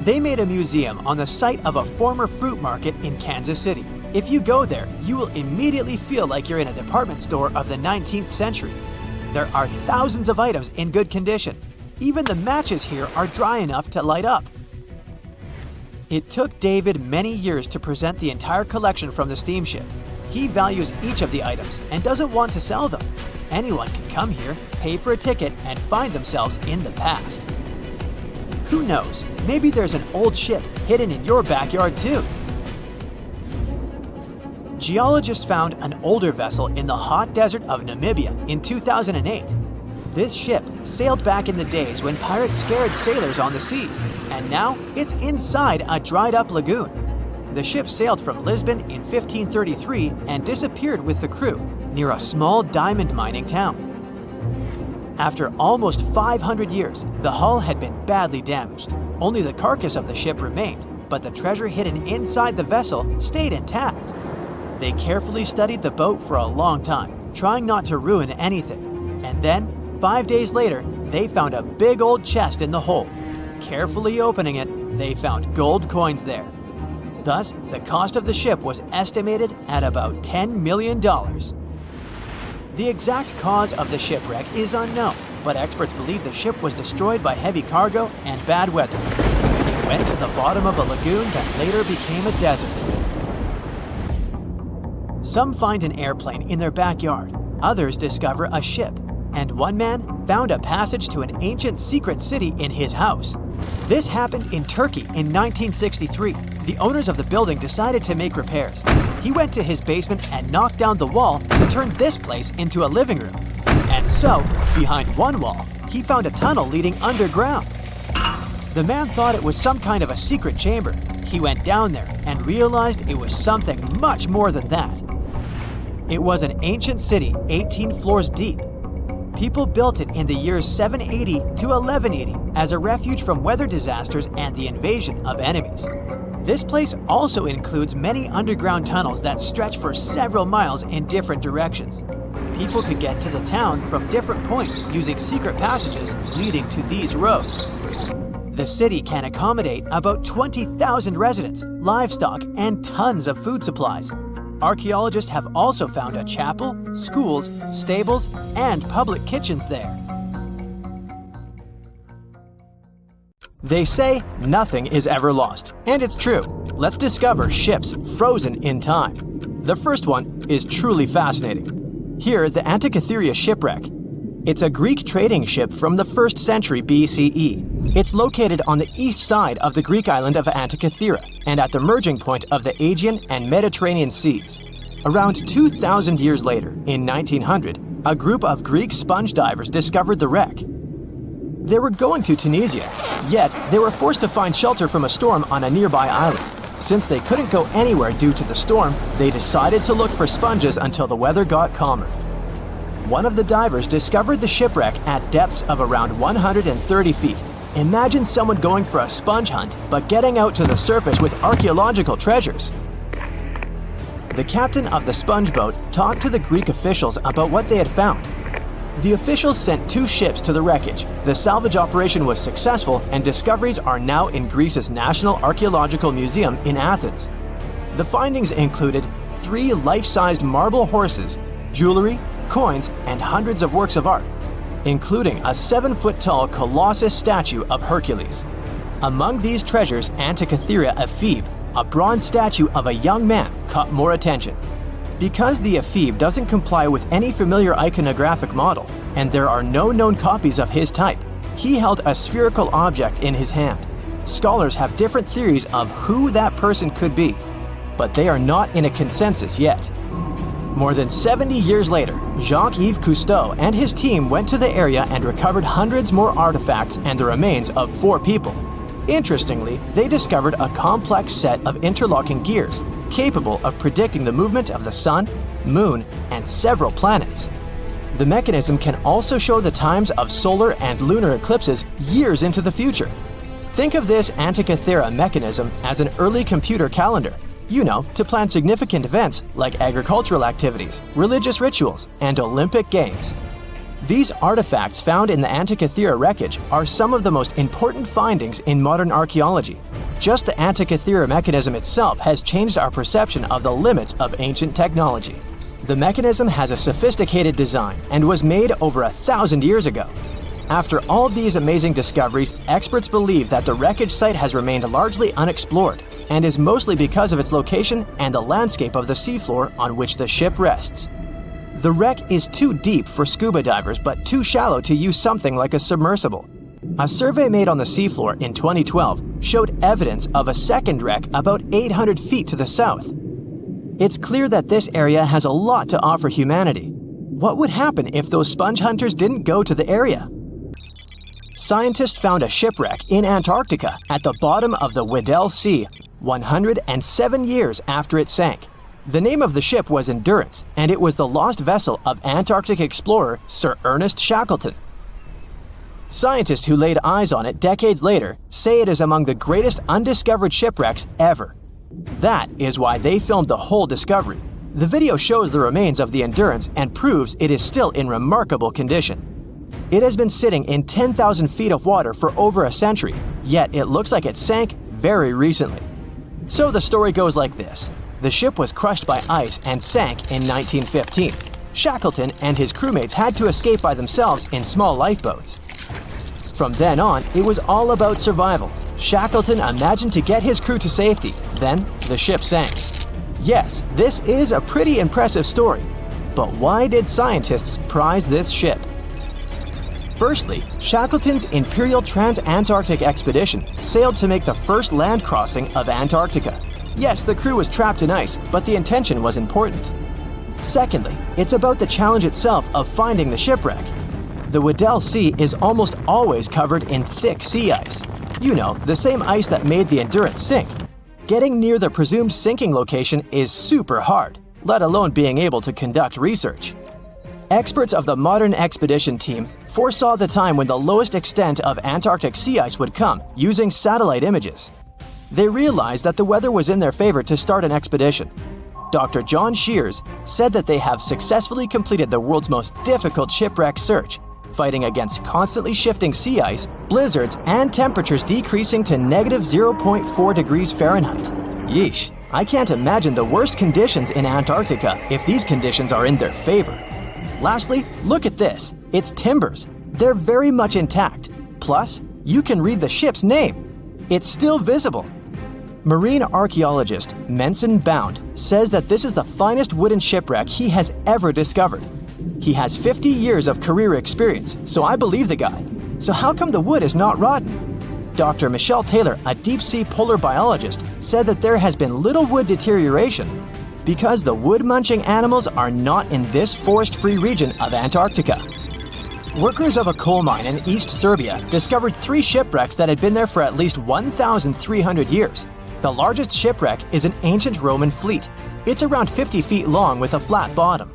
They made a museum on the site of a former fruit market in Kansas City. If you go there, you will immediately feel like you're in a department store of the 19th century. There are thousands of items in good condition. Even the matches here are dry enough to light up. It took David many years to present the entire collection from the steamship. He values each of the items and doesn't want to sell them. Anyone can come here, pay for a ticket, and find themselves in the past. Who knows, maybe there's an old ship hidden in your backyard too. Geologists found an older vessel in the hot desert of Namibia in 2008. This ship sailed back in the days when pirates scared sailors on the seas, and now it's inside a dried-up lagoon. The ship sailed from Lisbon in 1533 and disappeared with the crew near a small diamond mining town. After almost 500 years, the hull had been badly damaged. Only the carcass of the ship remained, but the treasure hidden inside the vessel stayed intact. They carefully studied the boat for a long time, trying not to ruin anything. And then, 5 days later, they found a big old chest in the hold. Carefully opening it, they found gold coins there. Thus, the cost of the ship was estimated at about $10 million. The exact cause of the shipwreck is unknown, but experts believe the ship was destroyed by heavy cargo and bad weather. It went to the bottom of a lagoon that later became a desert. Some find an airplane in their backyard, others discover a ship, and one man found a passage to an ancient secret city in his house. This happened in Turkey in 1963. the owners of the building decided to make repairs. He went to his basement and knocked down the wall to turn this place into a living room. And so, behind one wall, he found a tunnel leading underground. The man thought it was some kind of a secret chamber. He went down there and realized it was something much more than that. It was an ancient city 18 floors deep. People built it in the years 780 to 1180 as a refuge from weather disasters and the invasion of enemies. This place also includes many underground tunnels that stretch for several miles in different directions. People could get to the town from different points using secret passages leading to these roads. The city can accommodate about 20,000 residents, livestock, and tons of food supplies. Archaeologists have also found a chapel, schools, stables, and public kitchens there. They say nothing is ever lost, and it's true. Let's discover ships frozen in time. The first one is truly fascinating. Here, the Antikythera shipwreck. It's a Greek trading ship from the 1st century BCE. It's located on the east side of the Greek island of Antikythera and at the merging point of the Aegean and Mediterranean seas. Around 2,000 years later, in 1900, a group of Greek sponge divers discovered the wreck. They were going to Tunisia, yet they were forced to find shelter from a storm on a nearby island. Since they couldn't go anywhere due to the storm, they decided to look for sponges until the weather got calmer. One of the divers discovered the shipwreck at depths of around 130 feet. Imagine someone going for a sponge hunt, but getting out to the surface with archaeological treasures. The captain of the sponge boat talked to the Greek officials about what they had found. The officials sent 2 ships to the wreckage. The salvage operation was successful, and discoveries are now in Greece's National Archaeological Museum in Athens. The findings included 3 life-sized marble horses, jewelry, coins, and hundreds of works of art, including a 7-foot-tall Colossus statue of Hercules. Among these treasures, Antikythera ephebe, a bronze statue of a young man, caught more attention. Because the ephebe doesn't comply with any familiar iconographic model, and there are no known copies of his type, he held a spherical object in his hand. Scholars have different theories of who that person could be, but they are not in a consensus yet. More than 70 years later, Jacques-Yves Cousteau and his team went to the area and recovered hundreds more artifacts and the remains of 4 people. Interestingly, they discovered a complex set of interlocking gears, capable of predicting the movement of the sun, moon, and several planets. The mechanism can also show the times of solar and lunar eclipses years into the future. Think of this Antikythera mechanism as an early computer calendar, to plan significant events like agricultural activities, religious rituals, and Olympic Games. These artifacts found in the Antikythera wreckage are some of the most important findings in modern archaeology. Just the Antikythera mechanism itself has changed our perception of the limits of ancient technology. The mechanism has a sophisticated design and was made over 1,000 years ago. After all these amazing discoveries, experts believe that the wreckage site has remained largely unexplored, and is mostly because of its location and the landscape of the seafloor on which the ship rests. The wreck is too deep for scuba divers but too shallow to use something like a submersible. A survey made on the seafloor in 2012 showed evidence of a second wreck about 800 feet to the south. It's clear that this area has a lot to offer humanity. What would happen if those sponge hunters didn't go to the area? Scientists found a shipwreck in Antarctica at the bottom of the Weddell Sea 107 years after it sank. The name of the ship was Endurance, and it was the lost vessel of Antarctic explorer Sir Ernest Shackleton. Scientists who laid eyes on it decades later say it is among the greatest undiscovered shipwrecks ever. That is why they filmed the whole discovery. The video shows the remains of the Endurance and proves it is still in remarkable condition. It has been sitting in 10,000 feet of water for over a century, yet it looks like it sank very recently. So the story goes like this. The ship was crushed by ice and sank in 1915. Shackleton and his crewmates had to escape by themselves in small lifeboats. From then on, it was all about survival. Shackleton imagined to get his crew to safety. Then, the ship sank. Yes, this is a pretty impressive story. But why did scientists prize this ship? Firstly, Shackleton's Imperial Trans-Antarctic Expedition sailed to make the first land crossing of Antarctica. Yes, the crew was trapped in ice, but the intention was important. Secondly, it's about the challenge itself of finding the shipwreck. The Weddell Sea is almost always covered in thick sea ice. You know, the same ice that made the Endurance sink. Getting near the presumed sinking location is super hard, let alone being able to conduct research. Experts of the modern expedition team foresaw the time when the lowest extent of Antarctic sea ice would come using satellite images. They realized that the weather was in their favor to start an expedition. Dr. John Shears said that they have successfully completed the world's most difficult shipwreck search, fighting against constantly shifting sea ice, blizzards, and temperatures decreasing to -0.4 degrees Fahrenheit. Yeesh, I can't imagine the worst conditions in Antarctica if these conditions are in their favor. Lastly, look at this. It's timbers. They're very much intact. Plus, you can read the ship's name. It's still visible. Marine archaeologist Menson Bound says that this is the finest wooden shipwreck he has ever discovered. He has 50 years of career experience, so I believe the guy. So how come the wood is not rotten? Dr. Michelle Taylor, a deep-sea polar biologist, said that there has been little wood deterioration because the wood-munching animals are not in this forest-free region of Antarctica. Workers of a coal mine in East Serbia discovered 3 shipwrecks that had been there for at least 1,300 years. The largest shipwreck is an ancient Roman fleet. It's around 50 feet long with a flat bottom.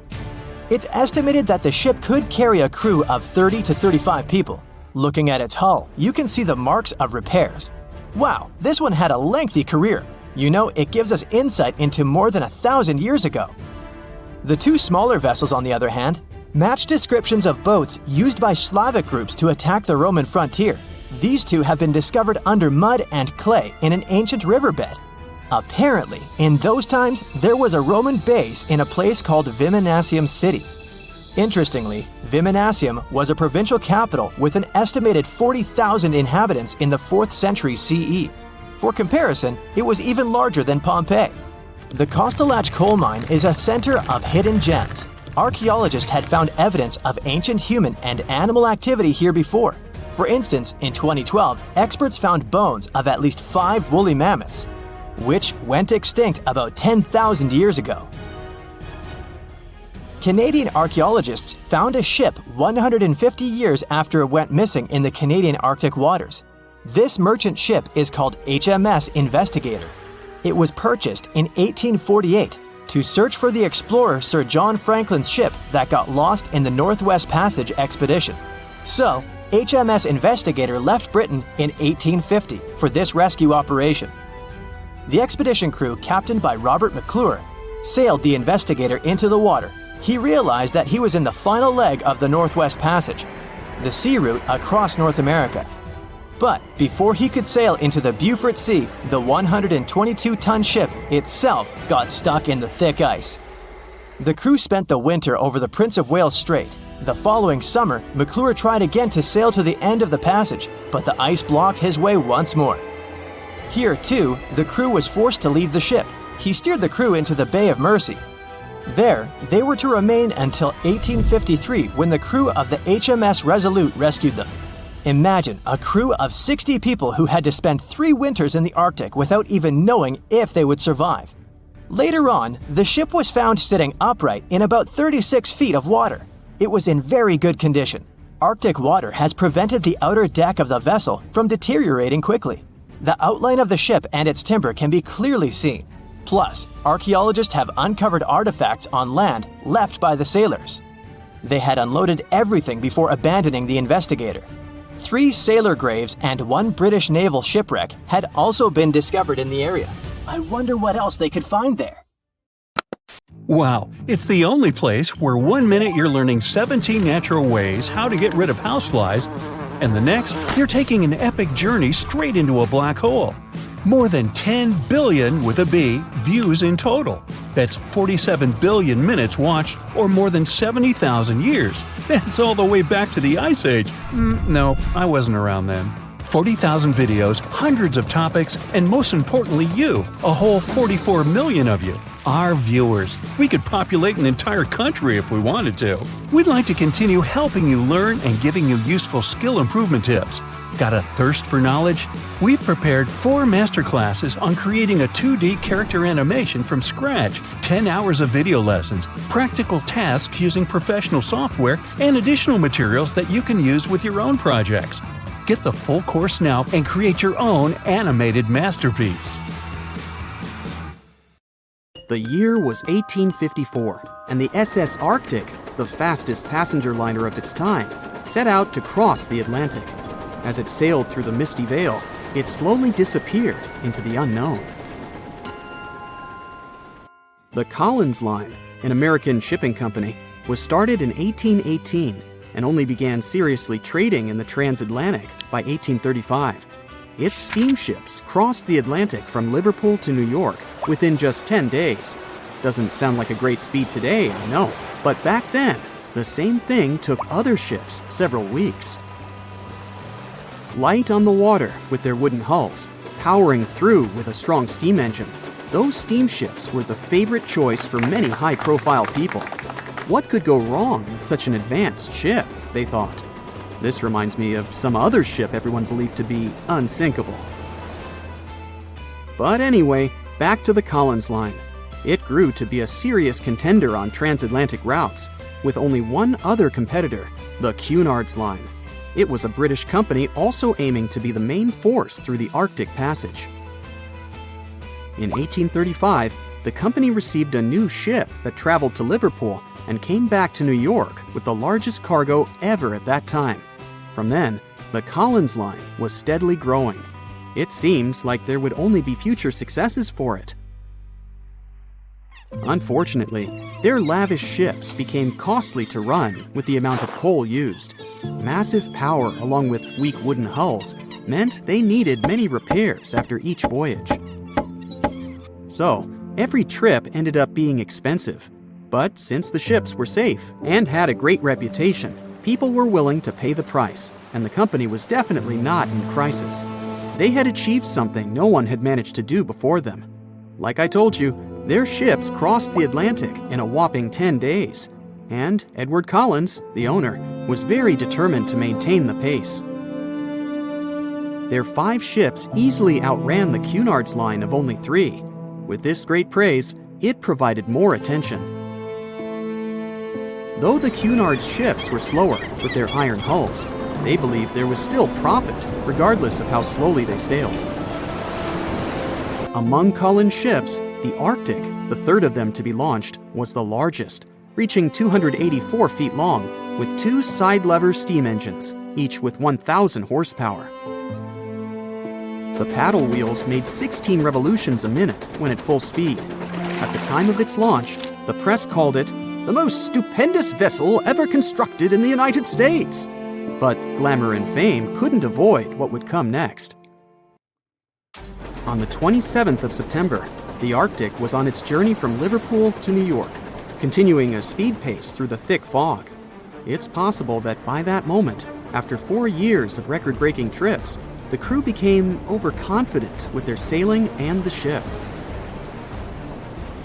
It's estimated that the ship could carry a crew of 30 to 35 people. Looking at its hull, you can see the marks of repairs. Wow, this one had a lengthy career. You know, it gives us insight into more than 1,000 years ago. The 2 smaller vessels, on the other hand, match descriptions of boats used by Slavic groups to attack the Roman frontier. These 2 have been discovered under mud and clay in an ancient riverbed. Apparently, in those times, there was a Roman base in a place called Viminacium City. Interestingly, Viminacium was a provincial capital with an estimated 40,000 inhabitants in the 4th century CE. For comparison, it was even larger than Pompeii. The Kostelach coal mine is a center of hidden gems. Archaeologists had found evidence of ancient human and animal activity here before. For instance, in 2012, experts found bones of at least 5 woolly mammoths, which went extinct about 10,000 years ago. Canadian archaeologists found a ship 150 years after it went missing in the Canadian Arctic waters. This merchant ship is called HMS Investigator. It was purchased in 1848 to search for the explorer Sir John Franklin's ship that got lost in the Northwest Passage expedition. So, HMS Investigator left Britain in 1850 for this rescue operation. The expedition crew, captained by Robert McClure, sailed the Investigator into the water. He realized that he was in the final leg of the Northwest Passage, the sea route across North America. But before he could sail into the Beaufort Sea, the 122-ton ship itself got stuck in the thick ice. The crew spent the winter over the Prince of Wales Strait. The following summer, McClure tried again to sail to the end of the passage, but the ice blocked his way once more. Here, too, the crew was forced to leave the ship. He steered the crew into the Bay of Mercy. There, they were to remain until 1853 when the crew of the HMS Resolute rescued them. Imagine a crew of 60 people who had to spend 3 winters in the Arctic without even knowing if they would survive. Later on, the ship was found sitting upright in about 36 feet of water. It was in very good condition. Arctic water has prevented the outer deck of the vessel from deteriorating quickly. The outline of the ship and its timber can be clearly seen. Plus, archaeologists have uncovered artifacts on land left by the sailors. They had unloaded everything before abandoning the Investigator. 3 sailor graves and 1 British naval shipwreck had also been discovered in the area. I wonder what else they could find there. Wow, it's the only place where 1 minute you're learning 17 natural ways how to get rid of houseflies, and the next, you're taking an epic journey straight into a black hole. More than 10 billion, with a B, views in total. That's 47 billion minutes watched, or more than 70,000 years. That's all the way back to the Ice Age. No, I wasn't around then. 40,000 videos, hundreds of topics, and most importantly you, a whole 44 million of you. our viewers. We could populate an entire country if we wanted to. We'd like to continue helping you learn and giving you useful skill improvement tips. Got a thirst for knowledge? We've prepared 4 masterclasses on creating a 2D character animation from scratch, 10 hours of video lessons, practical tasks using professional software, and additional materials that you can use with your own projects. Get the full course now and create your own animated masterpiece. The year was 1854, and the SS Arctic, the fastest passenger liner of its time, set out to cross the Atlantic. As it sailed through the misty veil, it slowly disappeared into the unknown. The Collins Line, an American shipping company, was started in 1818 and only began seriously trading in the transatlantic by 1835. Its steamships crossed the Atlantic from Liverpool to New York within just 10 days. Doesn't sound like a great speed today, I know, but back then, the same thing took other ships several weeks. Light on the water with their wooden hulls, powering through with a strong steam engine, those steamships were the favorite choice for many high-profile people. What could go wrong with such an advanced ship, they thought. This reminds me of some other ship everyone believed to be unsinkable. But anyway, back to the Collins Line. It grew to be a serious contender on transatlantic routes, with only one other competitor, the Cunard's Line. It was a British company also aiming to be the main force through the Arctic Passage. In 1835, the company received a new ship that traveled to Liverpool and came back to New York with the largest cargo ever at that time. From then, the Collins Line was steadily growing. It seemed like there would only be future successes for it. Unfortunately, their lavish ships became costly to run with the amount of coal used. Massive power along with weak wooden hulls meant they needed many repairs after each voyage. So, every trip ended up being expensive. But since the ships were safe and had a great reputation, people were willing to pay the price, and the company was definitely not in crisis. They had achieved something no one had managed to do before them. Like I told you, their ships crossed the Atlantic in a whopping 10 days, and Edward Collins, the owner, was very determined to maintain the pace. Their 5 ships easily outran the Cunard's Line of only 3. With this great praise, it provided more attention. Though the Cunard's ships were slower with their iron hulls, they believed there was still profit, regardless of how slowly they sailed. Among Collins' ships, the Arctic, the third of them to be launched, was the largest, reaching 284 feet long, with 2 side-lever steam engines, each with 1,000 horsepower. The paddle wheels made 16 revolutions a minute when at full speed. At the time of its launch, the press called it the most stupendous vessel ever constructed in the United States. But glamour and fame couldn't avoid what would come next. On the 27th of September, the Arctic was on its journey from Liverpool to New York, continuing a speed pace through the thick fog. It's possible that by that moment, after 4 years of record-breaking trips, the crew became overconfident with their sailing and the ship.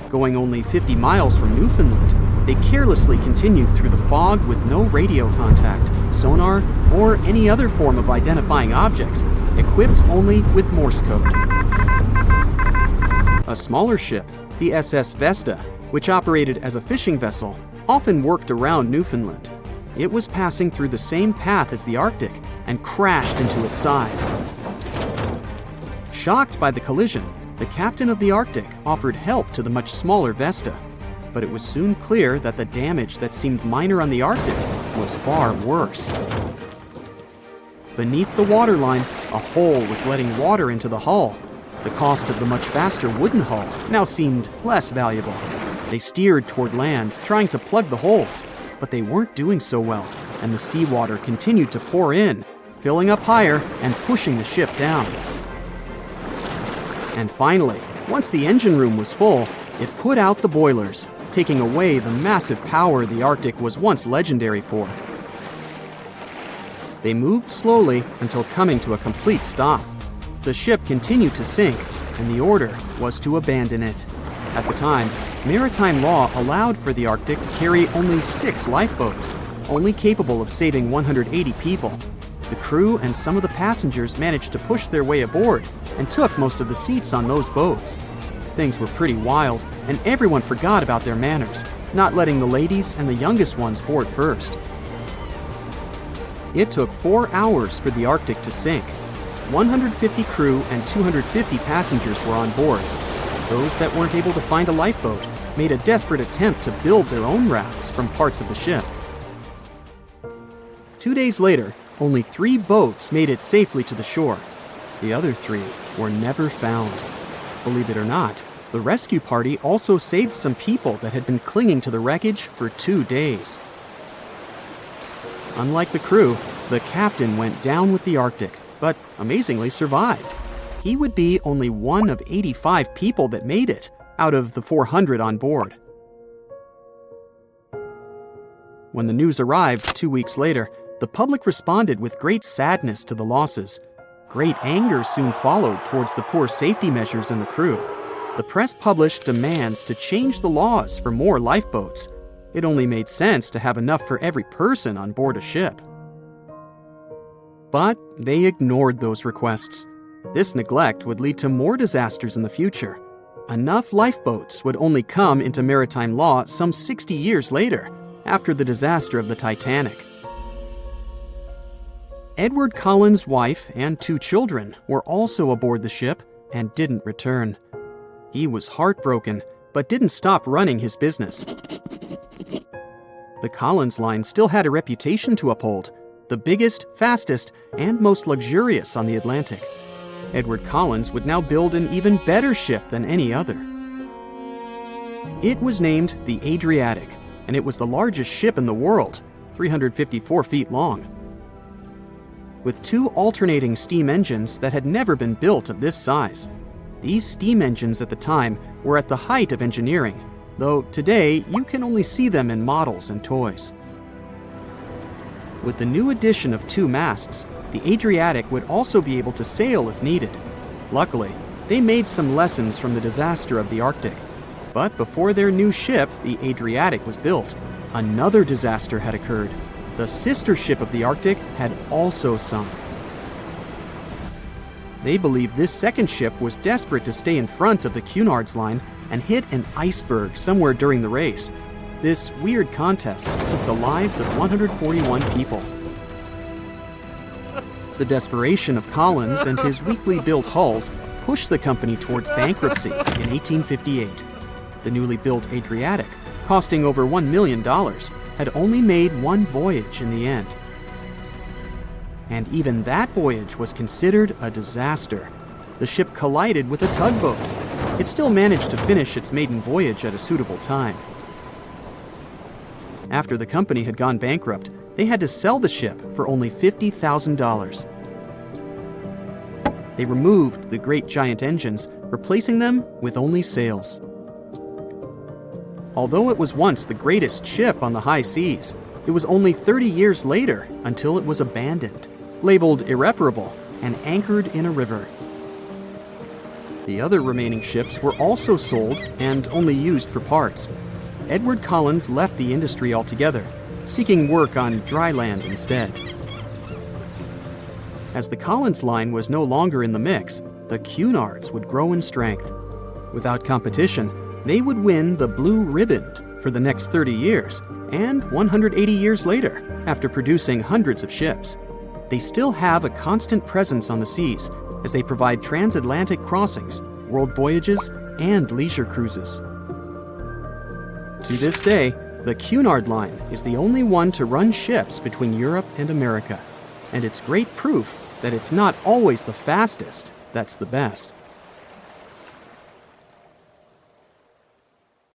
Going only 50 miles from Newfoundland, they carelessly continued through the fog with no radio contact, sonar, or any other form of identifying objects, equipped only with Morse code. A smaller ship, the SS Vesta, which operated as a fishing vessel, often worked around Newfoundland. It was passing through the same path as the Arctic and crashed into its side. Shocked by the collision, the captain of the Arctic offered help to the much smaller Vesta, but it was soon clear that the damage that seemed minor on the Arctic was far worse. Beneath the waterline, a hole was letting water into the hull. The cost of the much faster wooden hull now seemed less valuable. They steered toward land, trying to plug the holes, but they weren't doing so well, and the seawater continued to pour in, filling up higher and pushing the ship down. And finally, once the engine room was full, it put out the boilers, taking away the massive power the Arctic was once legendary for. They moved slowly until coming to a complete stop. The ship continued to sink, and the order was to abandon it. At the time, Maritime law allowed for the Arctic to carry only 6 lifeboats, only capable of saving 180 people. The crew and some of the passengers managed to push their way aboard and took most of the seats on those boats. Things were pretty wild, and everyone forgot about their manners, not letting the ladies and the youngest ones board first. It took 4 hours for the Arctic to sink. 150 crew and 250 passengers were on board. Those that weren't able to find a lifeboat made a desperate attempt to build their own rafts from parts of the ship. 2 days later, only 3 boats made it safely to the shore. The other 3 were never found. Believe it or not, the rescue party also saved some people that had been clinging to the wreckage for 2 days. Unlike the crew, the captain went down with the Arctic, but amazingly survived. He would be only one of 85 people that made it out of the 400 on board. When the news arrived 2 weeks later, the public responded with great sadness to the losses. Great anger soon followed towards the poor safety measures and the crew. The press published demands to change the laws for more lifeboats. It only made sense to have enough for every person on board a ship. But they ignored those requests. This neglect would lead to more disasters in the future. Enough lifeboats would only come into maritime law some 60 years later, after the disaster of the Titanic. Edward Cullen's wife and 2 children were also aboard the ship and didn't return. He was heartbroken, but didn't stop running his business. The Collins Line still had a reputation to uphold, the biggest, fastest, and most luxurious on the Atlantic. Edward Collins would now build an even better ship than any other. It was named the Adriatic, and it was the largest ship in the world, 354 feet long. With 2 alternating steam engines that had never been built of this size. These steam engines at the time were at the height of engineering, though today you can only see them in models and toys. With the new addition of 2 masts, the Adriatic would also be able to sail if needed. Luckily, they made some lessons from the disaster of the Arctic. But before their new ship, the Adriatic, was built, another disaster had occurred. The sister ship of the Arctic had also sunk. They believed this second ship was desperate to stay in front of the Cunard's line and hit an iceberg somewhere during the race. This weird contest took the lives of 141 people. The desperation of Collins and his weakly built hulls pushed the company towards bankruptcy in 1858. The newly built Adriatic, costing over $1 million, had only made 1 voyage in the end. And even that voyage was considered a disaster. The ship collided with a tugboat. It still managed to finish its maiden voyage at a suitable time. After the company had gone bankrupt, they had to sell the ship for only $50,000. They removed the great giant engines, replacing them with only sails. Although it was once the greatest ship on the high seas, it was only 30 years later until it was abandoned, labeled irreparable, and anchored in a river. The other remaining ships were also sold and only used for parts. Edward Collins left the industry altogether, seeking work on dry land instead. As the Collins Line was no longer in the mix, the Cunards would grow in strength. Without competition, they would win the Blue Ribbon for the next 30 years, and 180 years later, after producing hundreds of ships. They still have a constant presence on the seas, as they provide transatlantic crossings, world voyages, and leisure cruises. To this day, the Cunard Line is the only one to run ships between Europe and America, and it's great proof that it's not always the fastest that's the best.